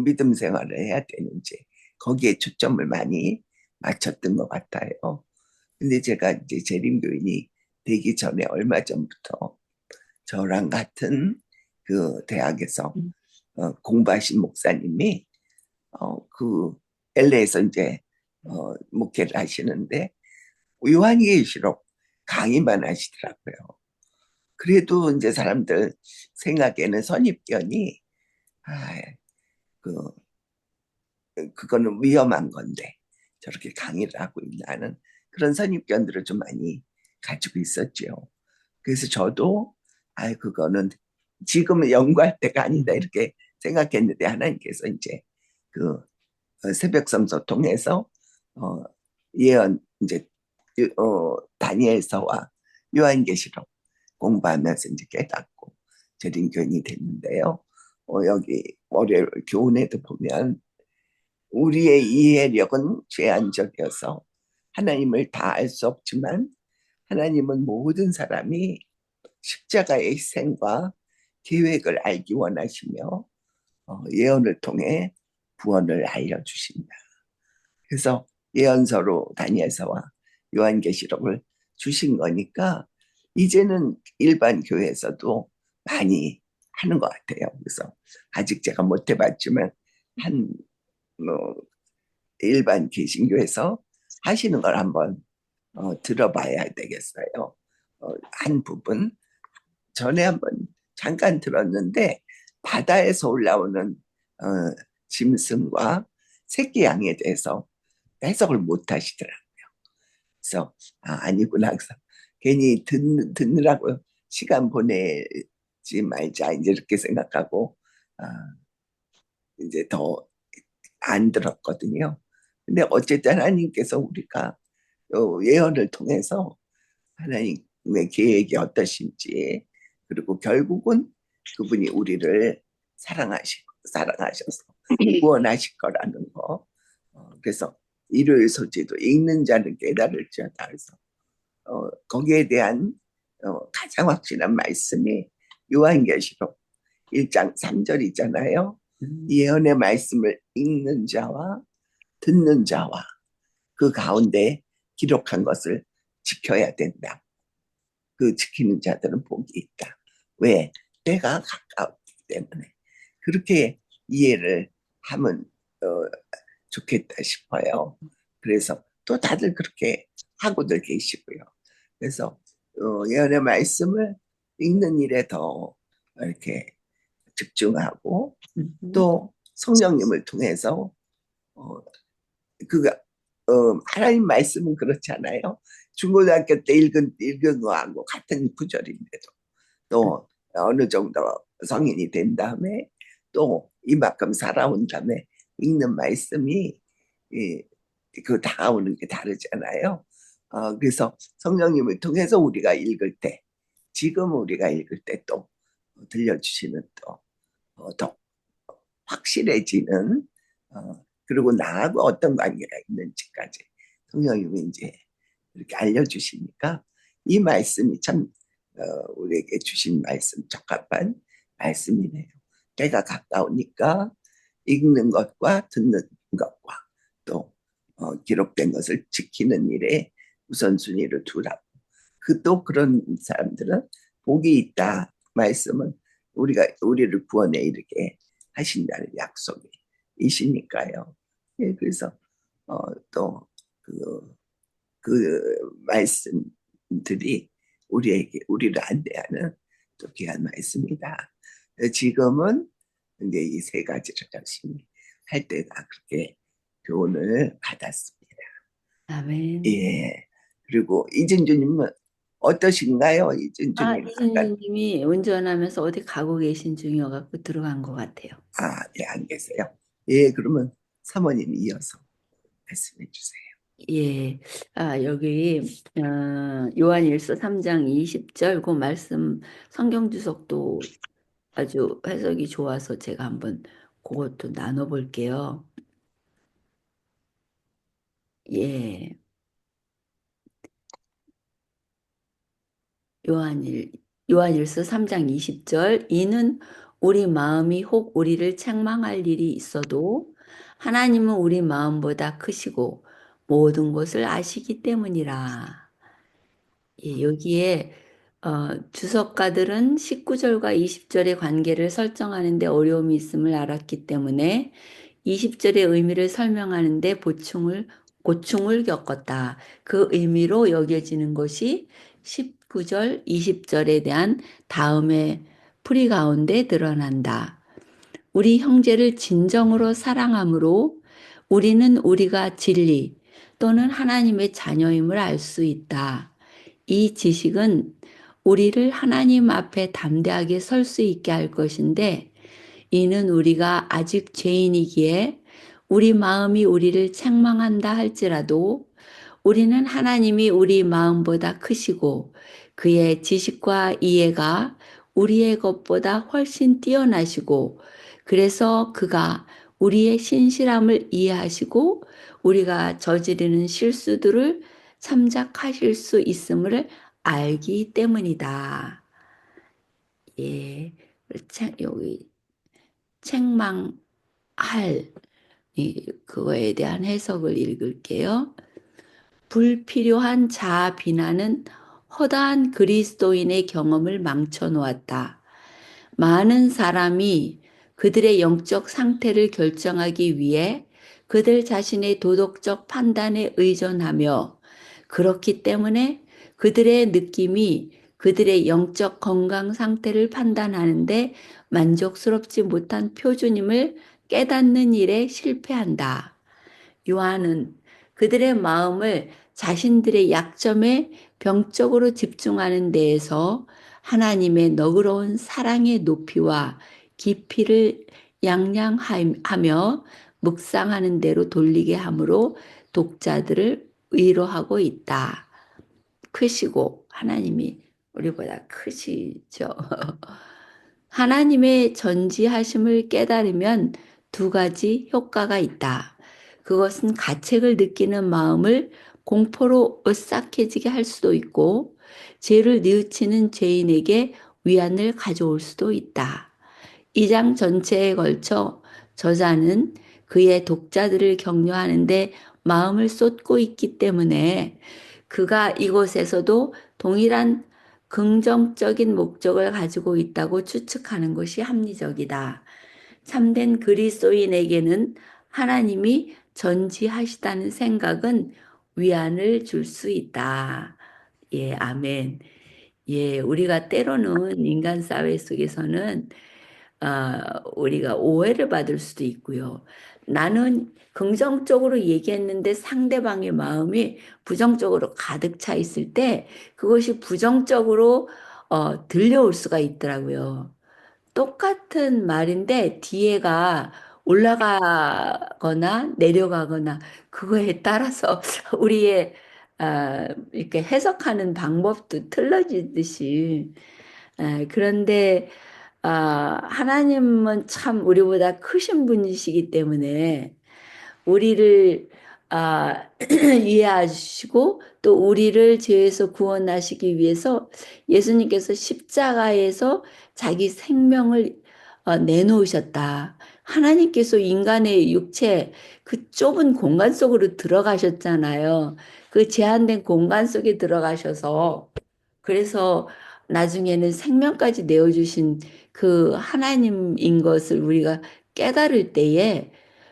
믿음 생활을 해야 되는지 거기에 초점을 많이 맞췄던 것 같아요. 근데 제가 이제 재림교인이 되기 전에 얼마 전부터 저랑 같은 그 대학에서 공부하신 목사님이 그 LA에서 이제 목회를 하시는데 요한계시록 강의만 하시더라고요. 그래도 이제 사람들 생각에는 선입견이 그거는 위험한 건데 저렇게 강의를 하고 있다는 그런 선입견들을 좀 많이 가지고 있었죠. 그래서 저도 그거는 지금은 연구할 때가 아니다 이렇게 생각했는데 하나님께서 이제 그 새벽 성서 통해서 예언 이제 다니엘서와 요한계시록 공부하면서 이제 깨닫고 재림교인이 됐는데요. 여기 월요일 교훈에도 보면 우리의 이해력은 제한적이어서 하나님을 다 알 수 없지만 하나님은 모든 사람이 십자가의 희생과 계획을 알기 원하시며 예언을 통해 구원을 알려주신다. 그래서 예언서로 다니엘서와 요한계시록을 주신 거니까 이제는 일반 교회에서도 많이 하는 것 같아요. 그래서 아직 제가 못 해봤지만 한 뭐, 일반 개신교에서 하시는 걸 한번 들어봐야 되겠어요. 한 부분 전에 한번 잠깐 들었는데 바다에서 올라오는 어, 짐승과 새끼 양에 대해서 해석을 못 하시더라고요. 그래서 아니구나. 그래서 괜히 듣느라고 시간 보내지 말자 이제 이렇게 생각하고 아, 이제 더 안 들었거든요. 근데 어쨌든 하나님께서 우리가 예언을 통해서 하나님의 계획이 어떠신지 그리고 결국은 그분이 우리를 사랑하셔서 구원하실 거라는 거. 그래서 일요일 소지도 읽는 자는 깨달을지어다. 그래서 거기에 대한 가장 확실한 말씀이 요한계시록 1장 3절이잖아요. 예언의 말씀을 읽는 자와 듣는 자와 그 가운데 기록한 것을 지켜야 된다. 그 지키는 자들은 복이 있다. 왜? 때가 가까웠기 때문에. 그렇게 이해를 하면 좋겠다 싶어요. 그래서 또 다들 그렇게 하고들 계시고요. 그래서 예언의 말씀을 읽는 일에 더 이렇게 집중하고 또 성령님을 통해서 그가 하나님 말씀은 그렇잖아요. 중고등학교 때 읽은 거하고 같은 구절인데도 또 어느 정도 성인이 된 다음에 또 이만큼 살아온 다음에 읽는 말씀이 그 다가오는 게 다르잖아요. 그래서 성령님을 통해서 우리가 읽을 때 지금 우리가 읽을 때 또 들려주시는 또 더 확실해지는 그리고 나하고 어떤 관계가 있는지까지 성령님이 이제 이렇게 알려주시니까 이 말씀이 참 우리에게 주신 말씀 적합한 말씀이네요. 때가 가까우니까 읽는 것과 듣는 것과 또 기록된 것을 지키는 일에 우선순위를 두라고. 또 그런 사람들은 복이 있다. 말씀은 우리를 구원에 이르게 하신다는 약속이시니까요. 예, 그래서 또 그 말씀들이 우리를 안대하는 또 귀한 말씀이다. 지금은 이제 이 세 가지를 열심히 할 때가 그렇게 교훈을 받았습니다. 아멘. 예. 그리고 이진주님은 어떠신가요? 이진주님. 이준님이 운전하면서 어디 가고 계신 중이어갖고 들어간 것 같아요. 예, 안 계세요. 예, 그러면 사모님 이어서 말씀해 주세요. 예, 여기 요한일서 3장 20절 그 말씀 성경 주석도 아주 해석이 좋아서 제가 한번 그것도 나눠볼게요. 예, 요한일서 3장 20절 이는 우리 마음이 혹 우리를 책망할 일이 있어도 하나님은 우리 마음보다 크시고 모든 것을 아시기 때문이라. 예, 여기에 주석가들은 19절과 20절의 관계를 설정하는 데 어려움이 있음을 알았기 때문에 20절의 의미를 설명하는 데 고충을 겪었다. 그 의미로 여겨지는 것이 19절, 20절에 대한 다음의 풀이 가운데 드러난다. 우리 형제를 진정으로 사랑함으로 우리는 우리가 진리 또는 하나님의 자녀임을 알 수 있다. 이 지식은 우리를 하나님 앞에 담대하게 설 수 있게 할 것인데 이는 우리가 아직 죄인이기에 우리 마음이 우리를 책망한다 할지라도 우리는 하나님이 우리 마음보다 크시고 그의 지식과 이해가 우리의 것보다 훨씬 뛰어나시고 그래서 그가 우리의 신실함을 이해하시고 우리가 저지르는 실수들을 참작하실 수 있음을 알기 때문이다. 예, 여기 책망할 그거에 대한 해석을 읽을게요. 불필요한 자아 비난은 허다한 그리스도인의 경험을 망쳐 놓았다. 많은 사람이 그들의 영적 상태를 결정하기 위해 그들 자신의 도덕적 판단에 의존하며 그렇기 때문에 그들의 느낌이 그들의 영적 건강 상태를 판단하는데 만족스럽지 못한 표준임을 깨닫는 일에 실패한다. 요한은 그들의 마음을 자신들의 약점에 병적으로 집중하는 데에서 하나님의 너그러운 사랑의 높이와 깊이를 양량하며 묵상하는 대로 돌리게 함으로 독자들을 위로하고 있다. 크시고 하나님이 우리보다 크시죠. 하나님의 전지하심을 깨달으면 두 가지 효과가 있다. 그것은 가책을 느끼는 마음을 공포로 오싹해지게 할 수도 있고 죄를 뉘우치는 죄인에게 위안을 가져올 수도 있다. 이 장 전체에 걸쳐 저자는 그의 독자들을 격려하는데 마음을 쏟고 있기 때문에 그가 이곳에서도 동일한 긍정적인 목적을 가지고 있다고 추측하는 것이 합리적이다. 참된 그리스도인에게는 하나님이 전지하시다는 생각은 위안을 줄 수 있다. 예, 아멘. 예, 우리가 때로는 인간 사회 속에서는 우리가 오해를 받을 수도 있고요. 나는 긍정적으로 얘기했는데 상대방의 마음이 부정적으로 가득 차 있을 때 그것이 부정적으로 들려올 수가 있더라고요. 똑같은 말인데 뒤에가 올라가거나 내려가거나 그거에 따라서 우리의 이렇게 해석하는 방법도 틀려지듯이 그런데 하나님은 참 우리보다 크신 분이시기 때문에 우리를 이해하시고 또 우리를 죄에서 구원하시기 위해서 예수님께서 십자가에서 자기 생명을 내놓으셨다. 하나님께서 인간의 육체 그 좁은 공간 속으로 들어가셨잖아요. 그 제한된 공간 속에 들어가셔서 그래서 나중에는 생명까지 내어주신 그 하나님인 것을 우리가 깨달을 때에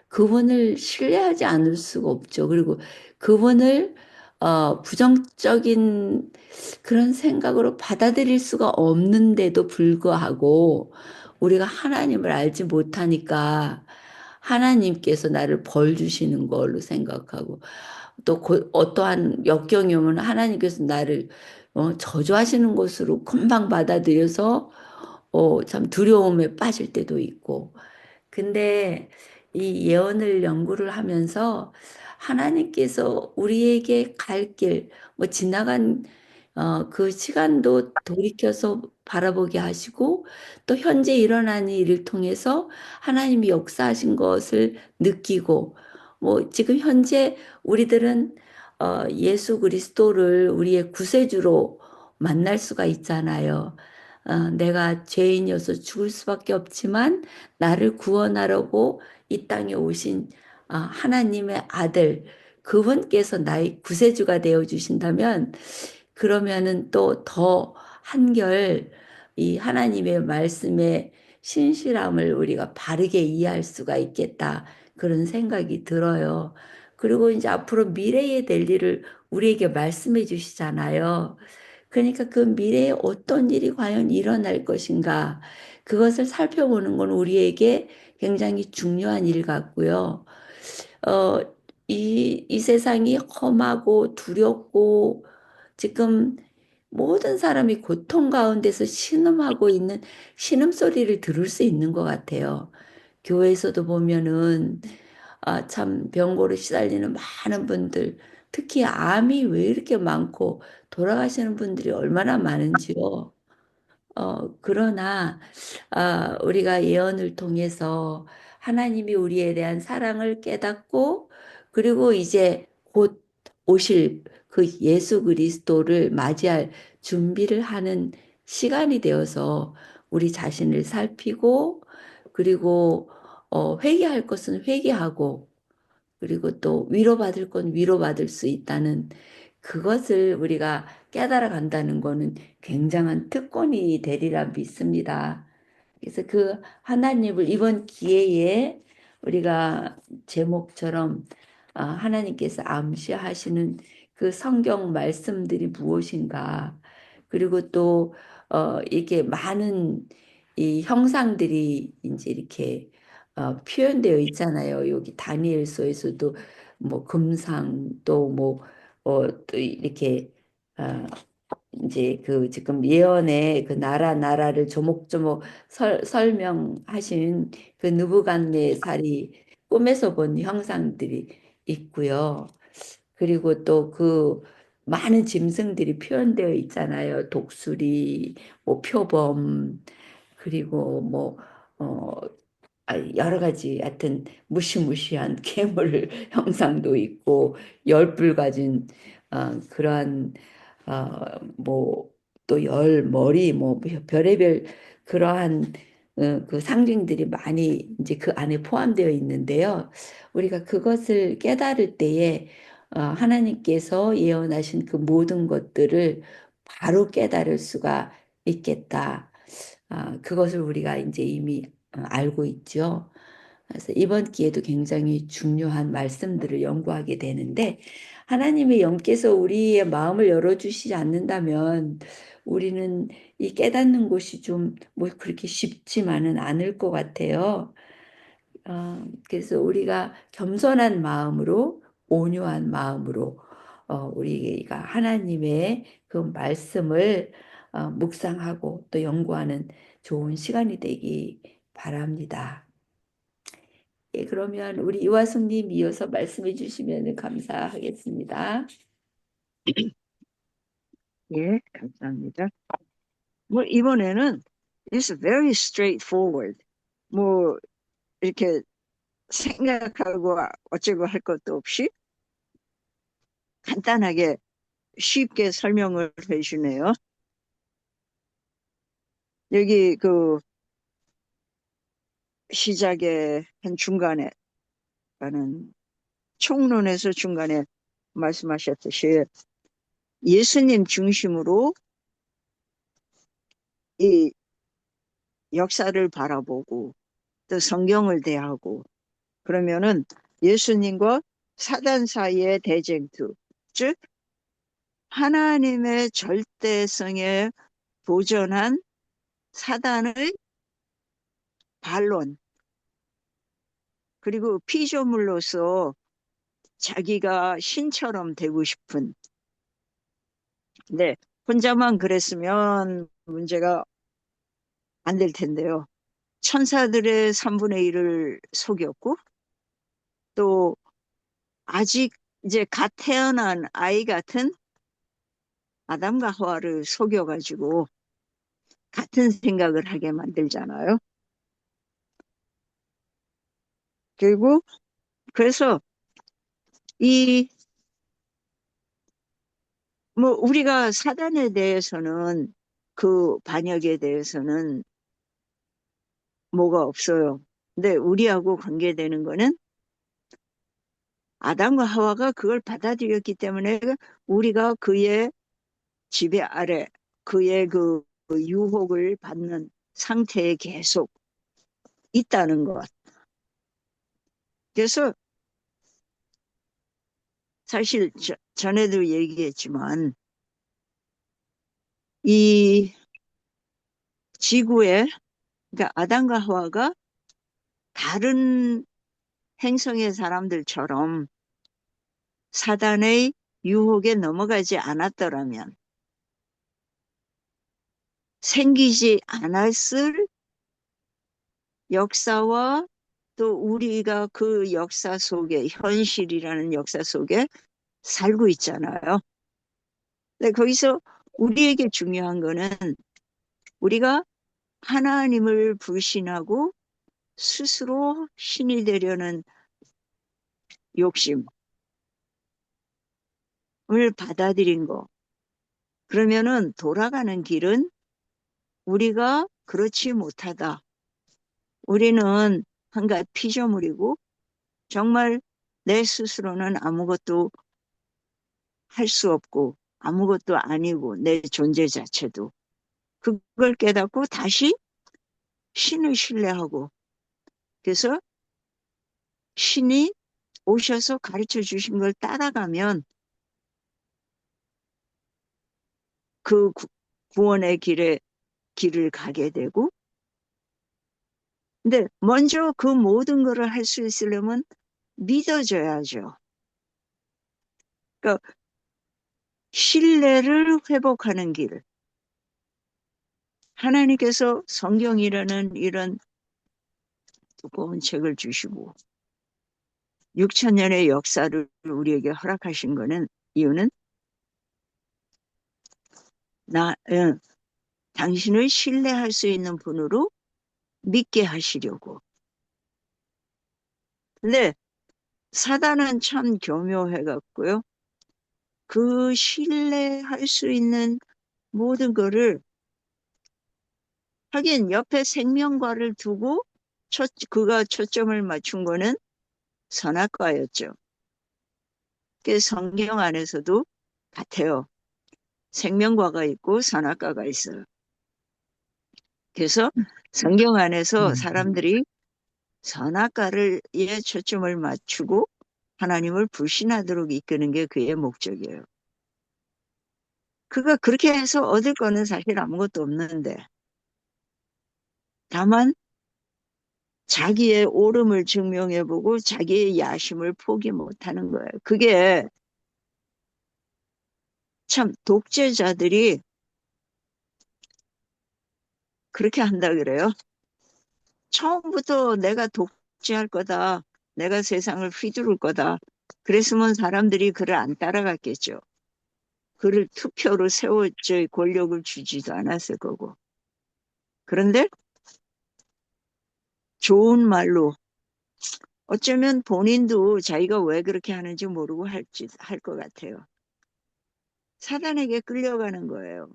그분을 신뢰하지 않을 수가 없죠. 그리고 그분을 부정적인 그런 생각으로 받아들일 수가 없는데도 불구하고 우리가 하나님을 알지 못하니까 하나님께서 나를 벌 주시는 걸로 생각하고 또 어떠한 역경이 오면 하나님께서 나를 저주하시는 것으로 금방 받아들여서 참 두려움에 빠질 때도 있고 근데 이 예언을 연구를 하면서 하나님께서 우리에게 갈 길, 뭐 지나간 그 시간도 돌이켜서 바라보게 하시고 또 현재 일어나는 일을 통해서 하나님이 역사하신 것을 느끼고 뭐 지금 현재 우리들은 예수 그리스도를 우리의 구세주로 만날 수가 있잖아요. 내가 죄인이어서 죽을 수밖에 없지만 나를 구원하려고 이 땅에 오신 하나님의 아들 그분께서 나의 구세주가 되어 주신다면 그러면은 또 더 한결 이 하나님의 말씀의 신실함을 우리가 바르게 이해할 수가 있겠다. 그런 생각이 들어요. 그리고 이제 앞으로 미래에 될 일을 우리에게 말씀해 주시잖아요. 그러니까 그 미래에 어떤 일이 과연 일어날 것인가, 그것을 살펴보는 건 우리에게 굉장히 중요한 일 같고요. 어, 이 세상이 험하고 두렵고 지금 모든 사람이 고통 가운데서 신음하고 있는 신음소리를 들을 수 있는 것 같아요. 교회에서도 보면은 참 병고로 시달리는 많은 분들, 특히 암이 왜 이렇게 많고 돌아가시는 분들이 얼마나 많은지요. 그러나 우리가 예언을 통해서 하나님이 우리에 대한 사랑을 깨닫고 그리고 이제 곧 오실 그 예수 그리스도를 맞이할 준비를 하는 시간이 되어서 우리 자신을 살피고 그리고 회개할 것은 회개하고 그리고 또 위로받을 건 위로받을 수 있다는 그것을 우리가 깨달아 간다는 거는 굉장한 특권이 되리라 믿습니다. 그래서 그 하나님을 이번 기회에 우리가 제목처럼 하나님께서 암시하시는 그 성경 말씀들이 무엇인가, 그리고 또 이게 많은 이 형상들이 이제 이렇게 표현되어 있잖아요. 여기 다니엘서에서도 뭐 금상 또 이렇게 어, 이제 그 지금 예언의 그 나라를 조목조목 설명하신 그 느부갓네살이 꿈에서 본 형상들이 있고요. 그리고 또 그 많은 짐승들이 표현되어 있잖아요. 독수리, 뭐 표범, 그리고 뭐 여러 가지 하여튼 무시무시한 괴물 형상도 있고 열불 가진 그러한 뭐 또 열 머리 뭐 별의별 그러한 그 상징들이 많이 이제 그 안에 포함되어 있는데요. 우리가 그것을 깨달을 때에 하나님께서 예언하신 그 모든 것들을 바로 깨달을 수가 있겠다. 그것을 우리가 이제 이미 알고 있죠. 그래서 이번 기회도 굉장히 중요한 말씀들을 연구하게 되는데, 하나님의 영께서 우리의 마음을 열어주시지 않는다면 우리는 이 깨닫는 것이 좀 뭐 그렇게 쉽지만은 않을 것 같아요. 그래서 우리가 겸손한 마음으로, 온유한 마음으로 우리가 하나님의 그 말씀을 묵상하고 또 연구하는 좋은 시간이 되기 바랍니다. 예, 그러면 우리 이화숙님 이어서 말씀해 주시면 감사하겠습니다. 예, 감사합니다. 뭐 이번에는 it's very straightforward. 뭐 이렇게 생각하고 어쩌고 할 것도 없이 간단하게 쉽게 설명을 해주네요. 여기 그 시작의 한 중간에 라는 총론에서 중간에 말씀하셨듯이 예수님 중심으로 이 역사를 바라보고 또 성경을 대하고 그러면은 예수님과 사단 사이의 대쟁투, 즉 하나님의 절대성에 도전한 사단의 반론, 그리고 피조물로서 자기가 신처럼 되고 싶은, 네, 혼자만 그랬으면 문제가 안 될 텐데요. 천사들의 3분의 1을 속였고 또 아직 이제 갓 태어난 아이 같은 아담과 하와를 속여가지고 같은 생각을 하게 만들잖아요. 그리고 그래서 이 뭐 우리가 사단에 대해서는 그 반역에 대해서는 뭐가 없어요. 근데 우리하고 관계되는 거는 아담과 하와가 그걸 받아들였기 때문에 우리가 그의 지배 아래 그의 그 유혹을 받는 상태에 계속 있다는 것. 그래서 사실 전에도 얘기했지만 이 지구에 그러니까 아담과 하와가 다른 행성의 사람들처럼 사단의 유혹에 넘어가지 않았더라면 생기지 않았을 역사와 또 우리가 그 역사 속에 현실이라는 역사 속에 살고 있잖아요. 근데 거기서 우리에게 중요한 거는 우리가 하나님을 불신하고 스스로 신이 되려는 욕심을 받아들인 거. 그러면은 돌아가는 길은 우리가 그렇지 못하다. 우리는 한갓 피조물이고 정말 내 스스로는 아무것도 할 수 없고 아무것도 아니고 내 존재 자체도 그걸 깨닫고 다시 신을 신뢰하고, 그래서 신이 오셔서 가르쳐 주신 걸 따라가면 그 구원의 길을 가게 되고, 근데 먼저 그 모든 것을 할 수 있으려면 믿어줘야죠. 그러니까 신뢰를 회복하는 길. 하나님께서 성경이라는 이런 두꺼운 책을 주시고 6,000년의 역사를 우리에게 허락하신 거는 이유는 당신을 신뢰할 수 있는 분으로 믿게 하시려고. 근데 사단은 참 교묘해갖고요. 그 신뢰할 수 있는 모든 거를 하긴 옆에 생명과를 두고 그가 초점을 맞춘 거는 선악과였죠. 그 성경 안에서도 같아요. 생명과가 있고 선악과가 있어요. 그래서 성경 안에서 사람들이 선악과를 초점을 맞추고 하나님을 불신하도록 이끄는 게 그의 목적이에요. 그가 그렇게 해서 얻을 거는 사실 아무것도 없는데 다만 자기의 옳음을 증명해보고 자기의 야심을 포기 못하는 거예요. 그게 참 독재자들이 그렇게 한다 그래요. 처음부터 내가 독재할 거다. 내가 세상을 휘두를 거다. 그랬으면 사람들이 그를 안 따라갔겠죠. 그를 투표로 세웠죠. 권력을 주지도 않았을 거고. 그런데 좋은 말로 어쩌면 본인도 자기가 왜 그렇게 하는지 모르고 할 것 같아요. 사단에게 끌려가는 거예요.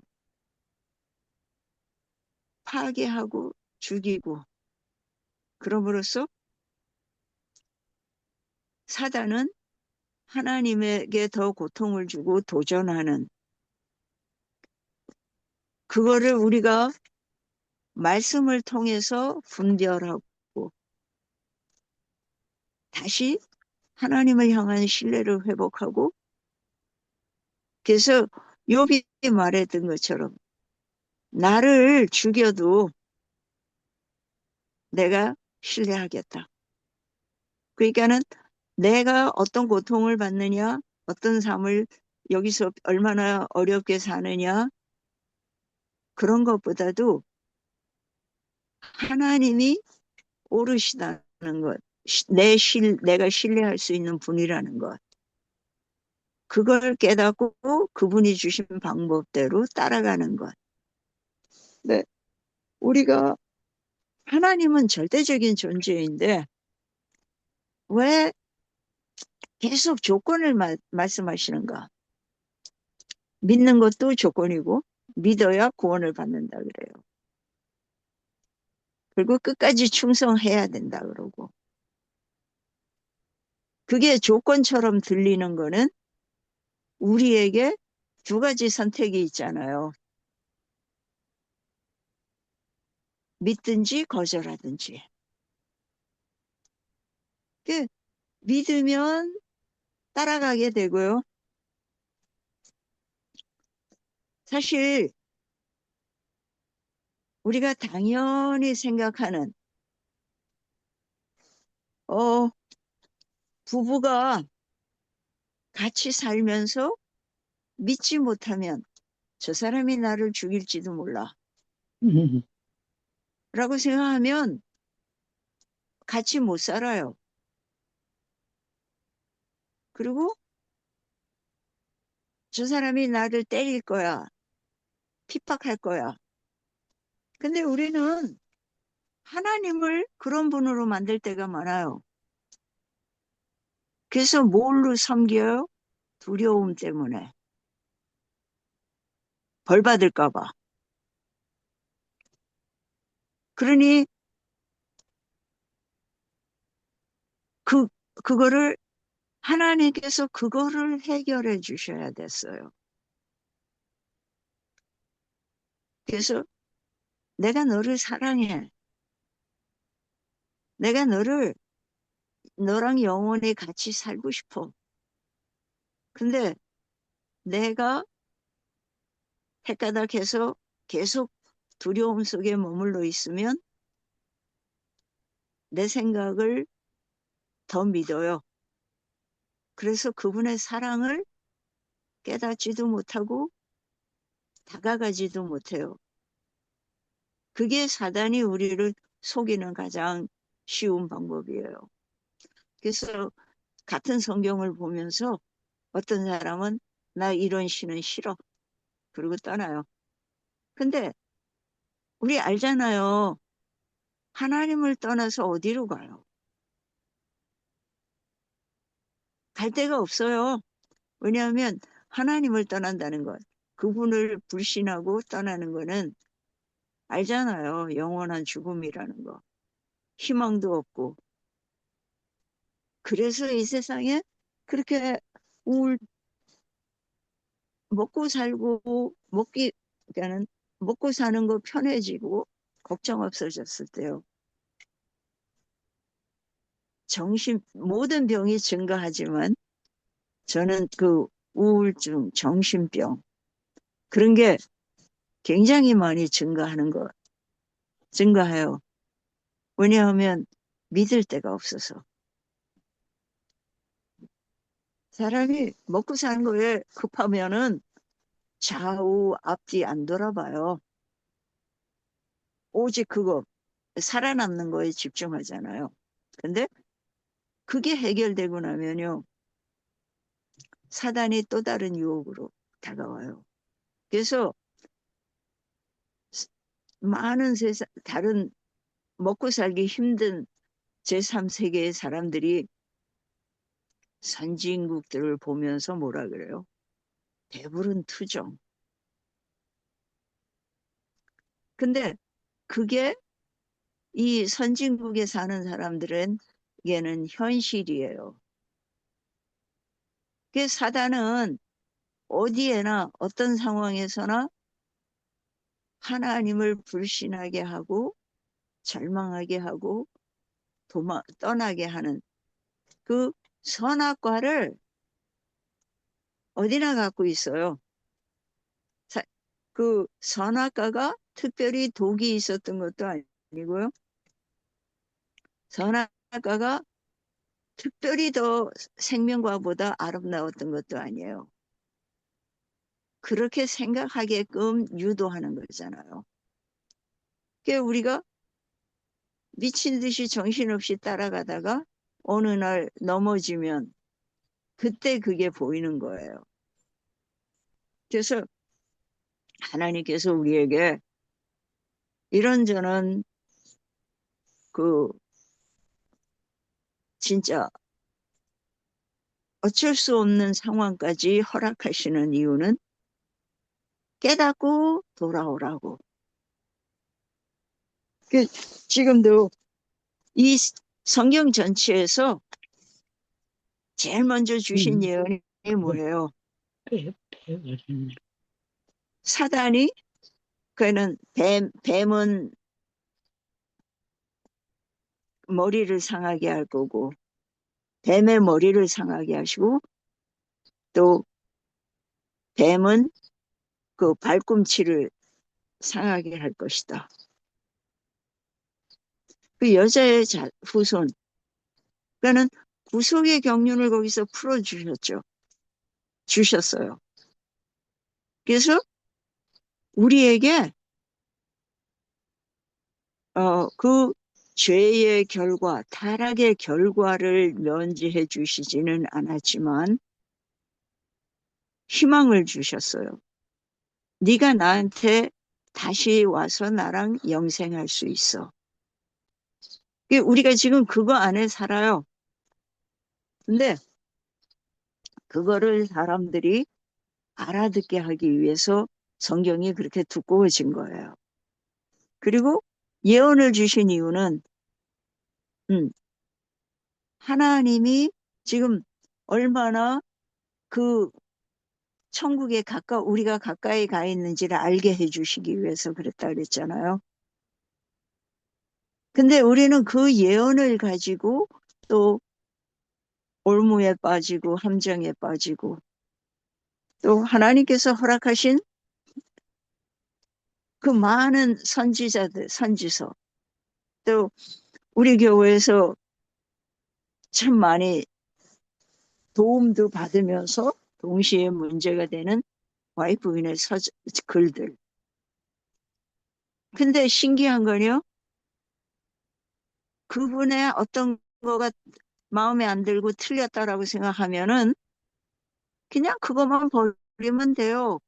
파괴하고 죽이고. 그럼으로써 사단은 하나님에게 더 고통을 주고 도전하는 그거를 우리가 말씀을 통해서 분별하고 다시 하나님을 향한 신뢰를 회복하고 그래서 욥이 말했던 것처럼 나를 죽여도 내가 신뢰하겠다. 그러니까는 내가 어떤 고통을 받느냐, 어떤 삶을 여기서 얼마나 어렵게 사느냐 그런 것보다도 하나님이 오르시다는 것, 내가 신뢰할 수 있는 분이라는 것 그걸 깨닫고 그분이 주신 방법대로 따라가는 것. 네, 우리가 하나님은 절대적인 존재인데 왜 계속 조건을 말씀하시는가? 믿는 것도 조건이고 믿어야 구원을 받는다 그래요. 그리고 끝까지 충성해야 된다 그러고 그게 조건처럼 들리는 거는 우리에게 두 가지 선택이 있잖아요. 믿든지 거절하든지. 믿으면 따라가게 되고요. 사실 우리가 당연히 생각하는 부부가 같이 살면서 믿지 못하면 저 사람이 나를 죽일지도 몰라 라고 생각하면 같이 못 살아요. 그리고 저 사람이 나를 때릴 거야. 핍박할 거야. 근데 우리는 하나님을 그런 분으로 만들 때가 많아요. 그래서 뭘로 섬겨요? 두려움 때문에. 벌 받을까 봐. 그러니 그거를 하나님께서 그거를 해결해 주셔야 됐어요. 그래서 내가 너를 사랑해. 내가 너랑 영원히 같이 살고 싶어. 근데 내가 헷가닥해서 계속 두려움 속에 머물러 있으면 내 생각을 더 믿어요. 그래서 그분의 사랑을 깨닫지도 못하고 다가가지도 못해요. 그게 사단이 우리를 속이는 가장 쉬운 방법이에요. 그래서 같은 성경을 보면서 어떤 사람은 나 이런 신은 싫어. 그리고 떠나요. 근데 우리 알잖아요. 하나님을 떠나서 어디로 가요? 갈 데가 없어요. 왜냐하면 하나님을 떠난다는 것, 그분을 불신하고 떠나는 거는 알잖아요. 영원한 죽음이라는 거. 희망도 없고. 그래서 이 세상에 그렇게 먹고 살고, 그러니까는 먹고 사는 거 편해지고, 걱정 없어졌을 때요. 모든 병이 증가하지만, 저는 그 우울증, 정신병, 그런 게 굉장히 많이 증가해요. 왜냐하면 믿을 데가 없어서. 사람이 먹고 사는 거에 급하면은 좌우 앞뒤 안 돌아봐요. 오직 그거, 살아남는 거에 집중하잖아요. 근데 그게 해결되고 나면요, 사단이 또 다른 유혹으로 다가와요. 그래서 많은 다른 먹고 살기 힘든 제3세계의 사람들이 선진국들을 보면서 뭐라 그래요? 배부른 투정. 근데 그게 이 선진국에 사는 사람들에게는 현실이에요. 그 사단은 어디에나 어떤 상황에서나 하나님을 불신하게 하고 절망하게 하고 떠나게 하는 그 선악과를 어디나 갖고 있어요. 그 선악과가 특별히 독이 있었던 것도 아니고요. 선악과가 특별히 더 생명과보다 아름다웠던 것도 아니에요. 그렇게 생각하게끔 유도하는 거잖아요. 그러니까 우리가 미친 듯이 정신없이 따라가다가 어느 날 넘어지면 그때 그게 보이는 거예요. 그래서 하나님께서 우리에게 이런저런 그 진짜 어쩔 수 없는 상황까지 허락하시는 이유는 깨닫고 돌아오라고. 지금도 이 성경 전체에서 제일 먼저 주신 예언이 뭐예요? 사단이 그는 뱀은 머리를 상하게 할 거고 뱀의 머리를 상하게 하시고 또 뱀은 그 발꿈치를 상하게 할 것이다. 그 여자의 후손, 그러니까는 구속의 경륜을 거기서 주셨어요. 그래서 우리에게 그 죄의 결과, 타락의 결과를 면제해 주시지는 않았지만 희망을 주셨어요. 네가 나한테 다시 와서 나랑 영생할 수 있어. 우리가 지금 그거 안에 살아요. 근데 그거를 사람들이 알아듣게 하기 위해서 성경이 그렇게 두꺼워진 거예요. 그리고 예언을 주신 이유는 하나님이 지금 얼마나 그 천국에 우리가 가까이 가 있는지를 알게 해주시기 위해서 그랬다 그랬잖아요. 근데 우리는 그 예언을 가지고 또 올무에 빠지고 함정에 빠지고 또 하나님께서 허락하신 그 많은 선지자들, 선지서 또 우리 교회에서 참 많이 도움도 받으면서 동시에 문제가 되는 와이프인의 글들. 근데 신기한 건요, 그분의 어떤 거가 마음에 안 들고 틀렸다라고 생각하면은 그냥 그것만 버리면 돼요.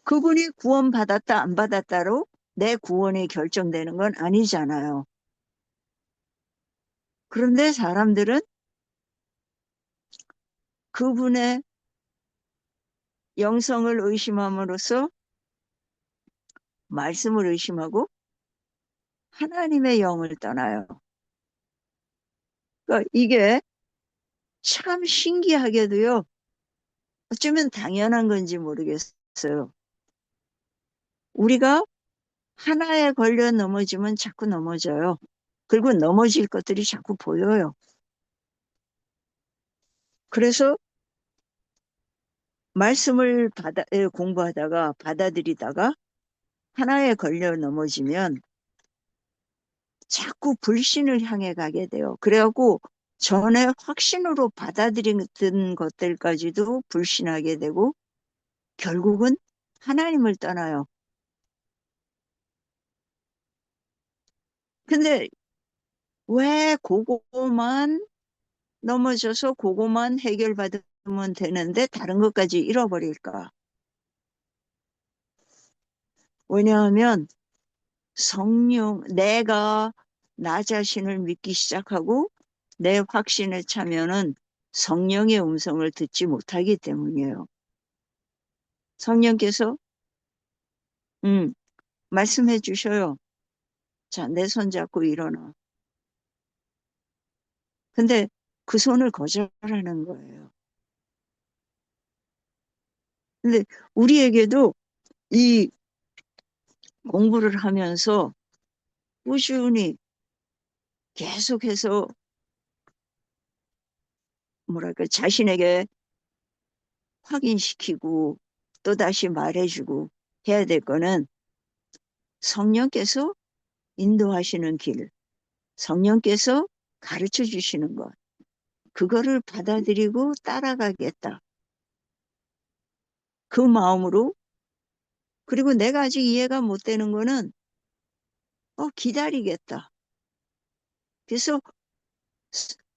그분이 구원 받았다, 안 받았다로 내 구원이 결정되는 건 아니잖아요. 그런데 사람들은 그분의 영성을 의심함으로써 말씀을 의심하고 하나님의 영을 떠나요. 그러니까 이게 참 신기하게도요, 어쩌면 당연한 건지 모르겠어요. 우리가 하나에 걸려 넘어지면 자꾸 넘어져요. 그리고 넘어질 것들이 자꾸 보여요. 그래서 말씀을 공부하다가 받아들이다가 하나에 걸려 넘어지면 자꾸 불신을 향해 가게 돼요. 그래갖고 전에 확신으로 받아들이던 것들까지도 불신하게 되고 결국은 하나님을 떠나요. 근데 왜 그거만 넘어져서 그거만 해결받으면 되는데 다른 것까지 잃어버릴까? 왜냐하면 내가 나 자신을 믿기 시작하고 내 확신에 차면은 성령의 음성을 듣지 못하기 때문이에요. 성령께서 말씀해 주셔요. 자, 내 손 잡고 일어나. 근데 그 손을 거절하는 거예요. 근데 우리에게도 이 공부를 하면서 꾸준히 계속해서 뭐랄까 자신에게 확인시키고 또다시 말해주고 해야 될 거는 성령께서 인도하시는 길, 성령께서 가르쳐 주시는 것, 그거를 받아들이고 따라가겠다. 그 마음으로, 그리고 내가 아직 이해가 못 되는 거는 기다리겠다. 그래서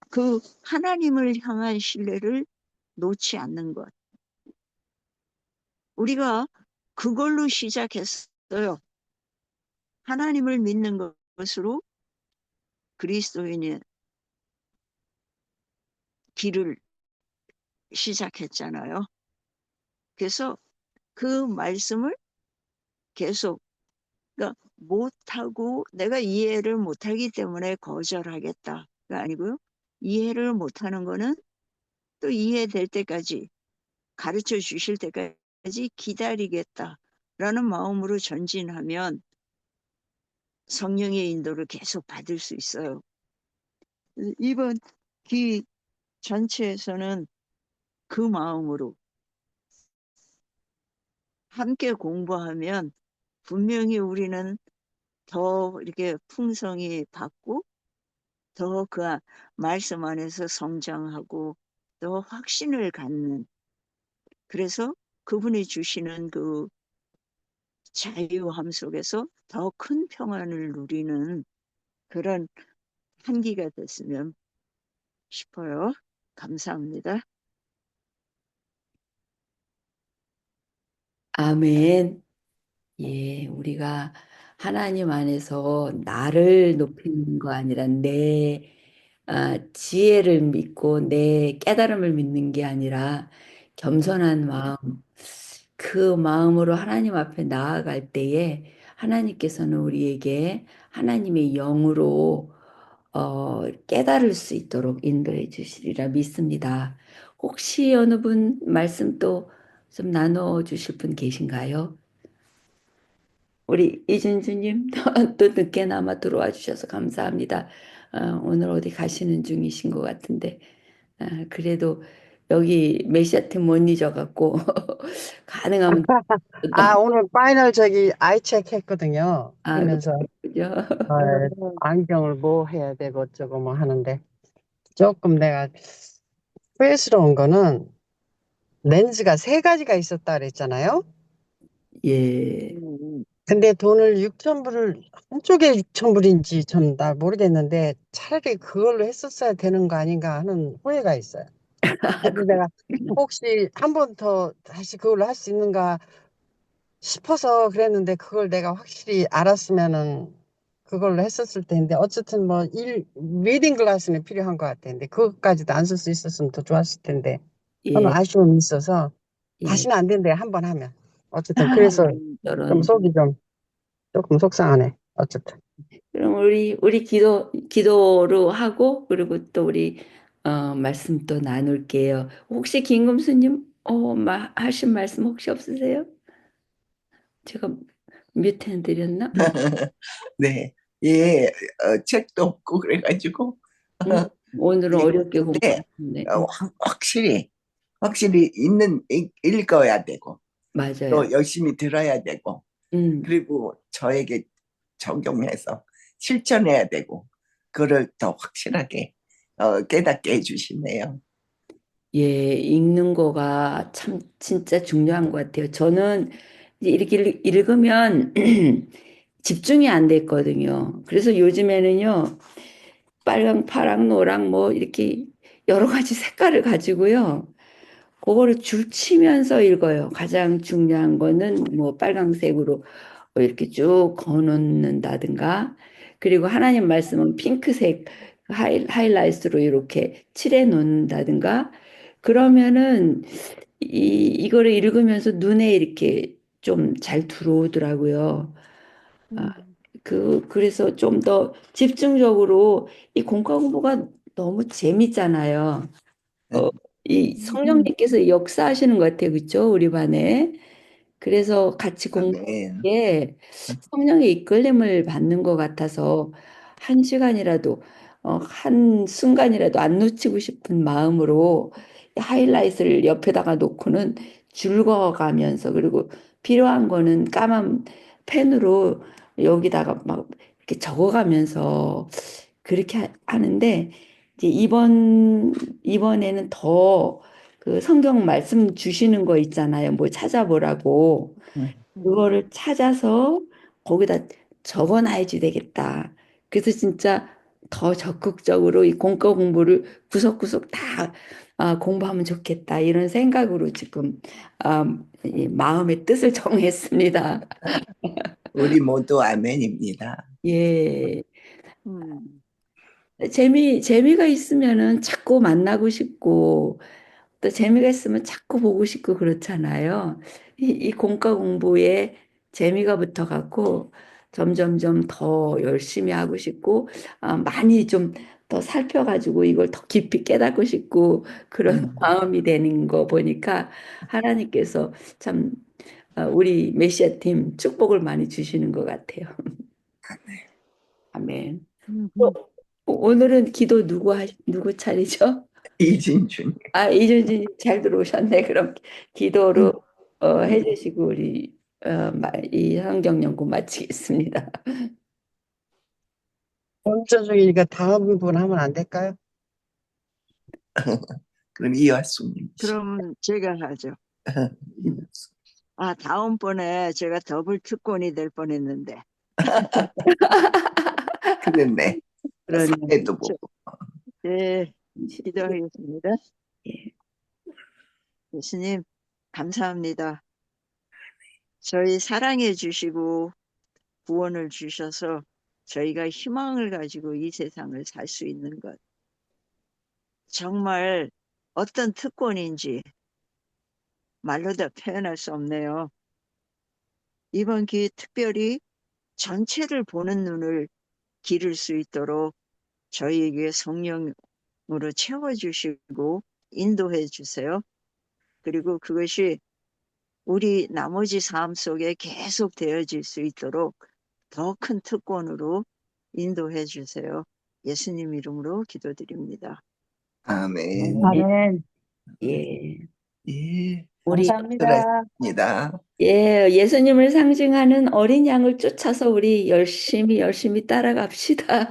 그 하나님을 향한 신뢰를 놓지 않는 것. 우리가 그걸로 시작했어요. 하나님을 믿는 것으로 그리스도인의 길을 시작했잖아요. 그래서 그 말씀을 계속, 그러니까 못하고 내가 이해를 못하기 때문에 거절하겠다가 아니고요. 이해를 못하는 거는 또 이해될 때까지 가르쳐 주실 때까지 기다리겠다라는 마음으로 전진하면 성령의 인도를 계속 받을 수 있어요. 이번 기 전체에서는 그 마음으로 함께 공부하면 분명히 우리는 더 이렇게 풍성히 받고 더 그 말씀 안에서 성장하고 더 확신을 갖는, 그래서 그분이 주시는 그 자유함 속에서 더 큰 평안을 누리는 그런 한기가 됐으면 싶어요. 감사합니다. 아멘. 예, 우리가 하나님 안에서 나를 높이는 거 아니라 내 지혜를 믿고 내 깨달음을 믿는 게 아니라 겸손한 마음, 그 마음으로 하나님 앞에 나아갈 때에 하나님께서는 우리에게 하나님의 영으로 깨달을 수 있도록 인도해 주시리라 믿습니다. 혹시 어느 분 말씀 또 좀 나눠 주실 분 계신가요? 우리 이진주님 또 늦게나마 들어와 주셔서 감사합니다. 오늘 어디 가시는 중이신 것 같은데 그래도 여기 메시아팀 못 잊어갖고 가능하면 또 오늘 파이널 저기 아이책 했거든요. 아, 하면서 그죠? 안경을 뭐 해야 되고 어쩌고 뭐 하는데 조금 내가 후회스러운 거는 렌즈가 세 가지가 있었다 그랬잖아요. 예. 근데 돈을 6천 불을 한쪽에 6천 불인지 전 나 모르겠는데 차라리 그걸로 했었어야 되는 거 아닌가 하는 후회가 있어요. 그래서 내가 혹시 한 번 더 다시 그걸로 할 수 있는가 싶어서 그랬는데 그걸 내가 확실히 알았으면은 그걸로 했었을 텐데 어쨌든 뭐 리딩 글라스는 필요한 것 같아. 근데 그것까지도 안 쓸 수 있었으면 더 좋았을 텐데 저는 예, 아쉬움이 있어서 예. 다시는 안 된대 한 번 하면 어쨌든 그래서 좀 저런. 속이 좀 조금 속상하네. 어쨌든 그럼 우리 기도로 하고 그리고 또 우리 말씀 또 나눌게요. 혹시 김금수님 하신 말씀 혹시 없으세요? 제가 뮤트 해드렸나? 네. 예, 책도 없고 그래가지고 응? 오늘은 어렵게 근데 공부하셨네. 확실히 읽어야 되고 맞아요. 또 열심히 들어야 되고 음, 그리고 저에게 적용해서 실천해야 되고 그걸 더 확실하게 깨닫게 해주시네요. 예, 읽는 거가 참 진짜 중요한 것 같아요. 저는 이제 이렇게 읽으면 집중이 안 됐거든요. 그래서 요즘에는요, 빨강, 파랑, 노랑 뭐 이렇게 여러 가지 색깔을 가지고요. 그거를 줄 치면서 읽어요. 가장 중요한 거는 뭐 빨강색으로 이렇게 쭉 그어놓는다든가 그리고 하나님 말씀은 핑크색 하이라이트로 이렇게 칠해 놓는다든가 그러면은 이거를 읽으면서 눈에 이렇게 좀 잘 들어오더라고요. 아, 그래서 좀 더 집중적으로 이 공과 공부가 너무 재밌잖아요. 어, 이 성령님께서 역사하시는 것 같아요. 그렇죠? 우리 반에. 그래서 같이 네. 공부에 성령의 이끌림을 받는 것 같아서 한 시간이라도 한 순간이라도 안 놓치고 싶은 마음으로 하이라이트를 옆에다가 놓고는 줄거가면서 그리고 필요한 거는 까만 펜으로 여기다가 막 이렇게 적어가면서 그렇게 하는데 이제 이번에는 더 그 성경 말씀 주시는 거 있잖아요. 뭐 찾아보라고. 그거를 찾아서 거기다 적어놔야지 되겠다. 그래서 진짜 더 적극적으로 이 공과 공부를 구석구석 다 공부하면 좋겠다. 이런 생각으로 지금 아, 이 마음의 뜻을 정했습니다. 우리 모두 아멘입니다. 예. 음. 재미가 있으면은 자꾸 만나고 싶고 또 재미가 있으면 자꾸 보고 싶고 그렇잖아요. 이 공과 공부에 재미가 붙어갖고 점점점 더 열심히 하고 싶고 많이 좀 더 살펴가지고 이걸 더 깊이 깨닫고 싶고 그런 마음이 되는 거 보니까 하나님께서 참 우리 메시아 팀 축복을 많이 주시는 것 같아요. 아멘. 또 오늘은 기도 누구 차리죠? 이진준. 이준진 잘 들어오셨네. 그럼 기도로 해주시고 우리 이 성경 연구 마치겠습니다. 먼저 중이니까 다음 분 하면 안 될까요? 그럼 이화숙님. 그럼 제가 하죠. 다음번에 제가 더블 특권이 될 뻔했는데. 그랬네. 그러네. 사회도 저- 보고. 네, 기도하겠습니다. 예. 예수님, 감사합니다. 저희 사랑해 주시고 구원을 주셔서 저희가 희망을 가지고 이 세상을 살 수 있는 것. 정말 어떤 특권인지 말로 다 표현할 수 없네요. 이번 기회 특별히 전체를 보는 눈을 기를 수 있도록 저희에게 성령으로 채워주시고 인도해 주세요. 그리고 그것이 우리 나머지 삶 속에 계속 되어질 수 있도록 더 큰 특권으로 인도해 주세요. 예수님 이름으로 기도드립니다. 아멘. 아멘. 예. 예, 우리 감사합니다. 들었습니다. 예, 예수님을 상징하는 어린 양을 쫓아서 우리 열심히 따라갑시다.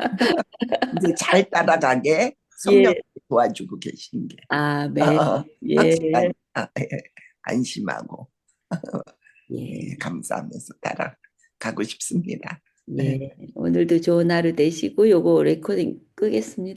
이제 잘 따라가게 성령 예, 도와주고 계신 게 아멘. 예, 확실한 안심하고 예, 감사하면서 따라가고 싶습니다. 예. 오늘도 좋은 하루 되시고 요거 레코딩 끄겠습니다.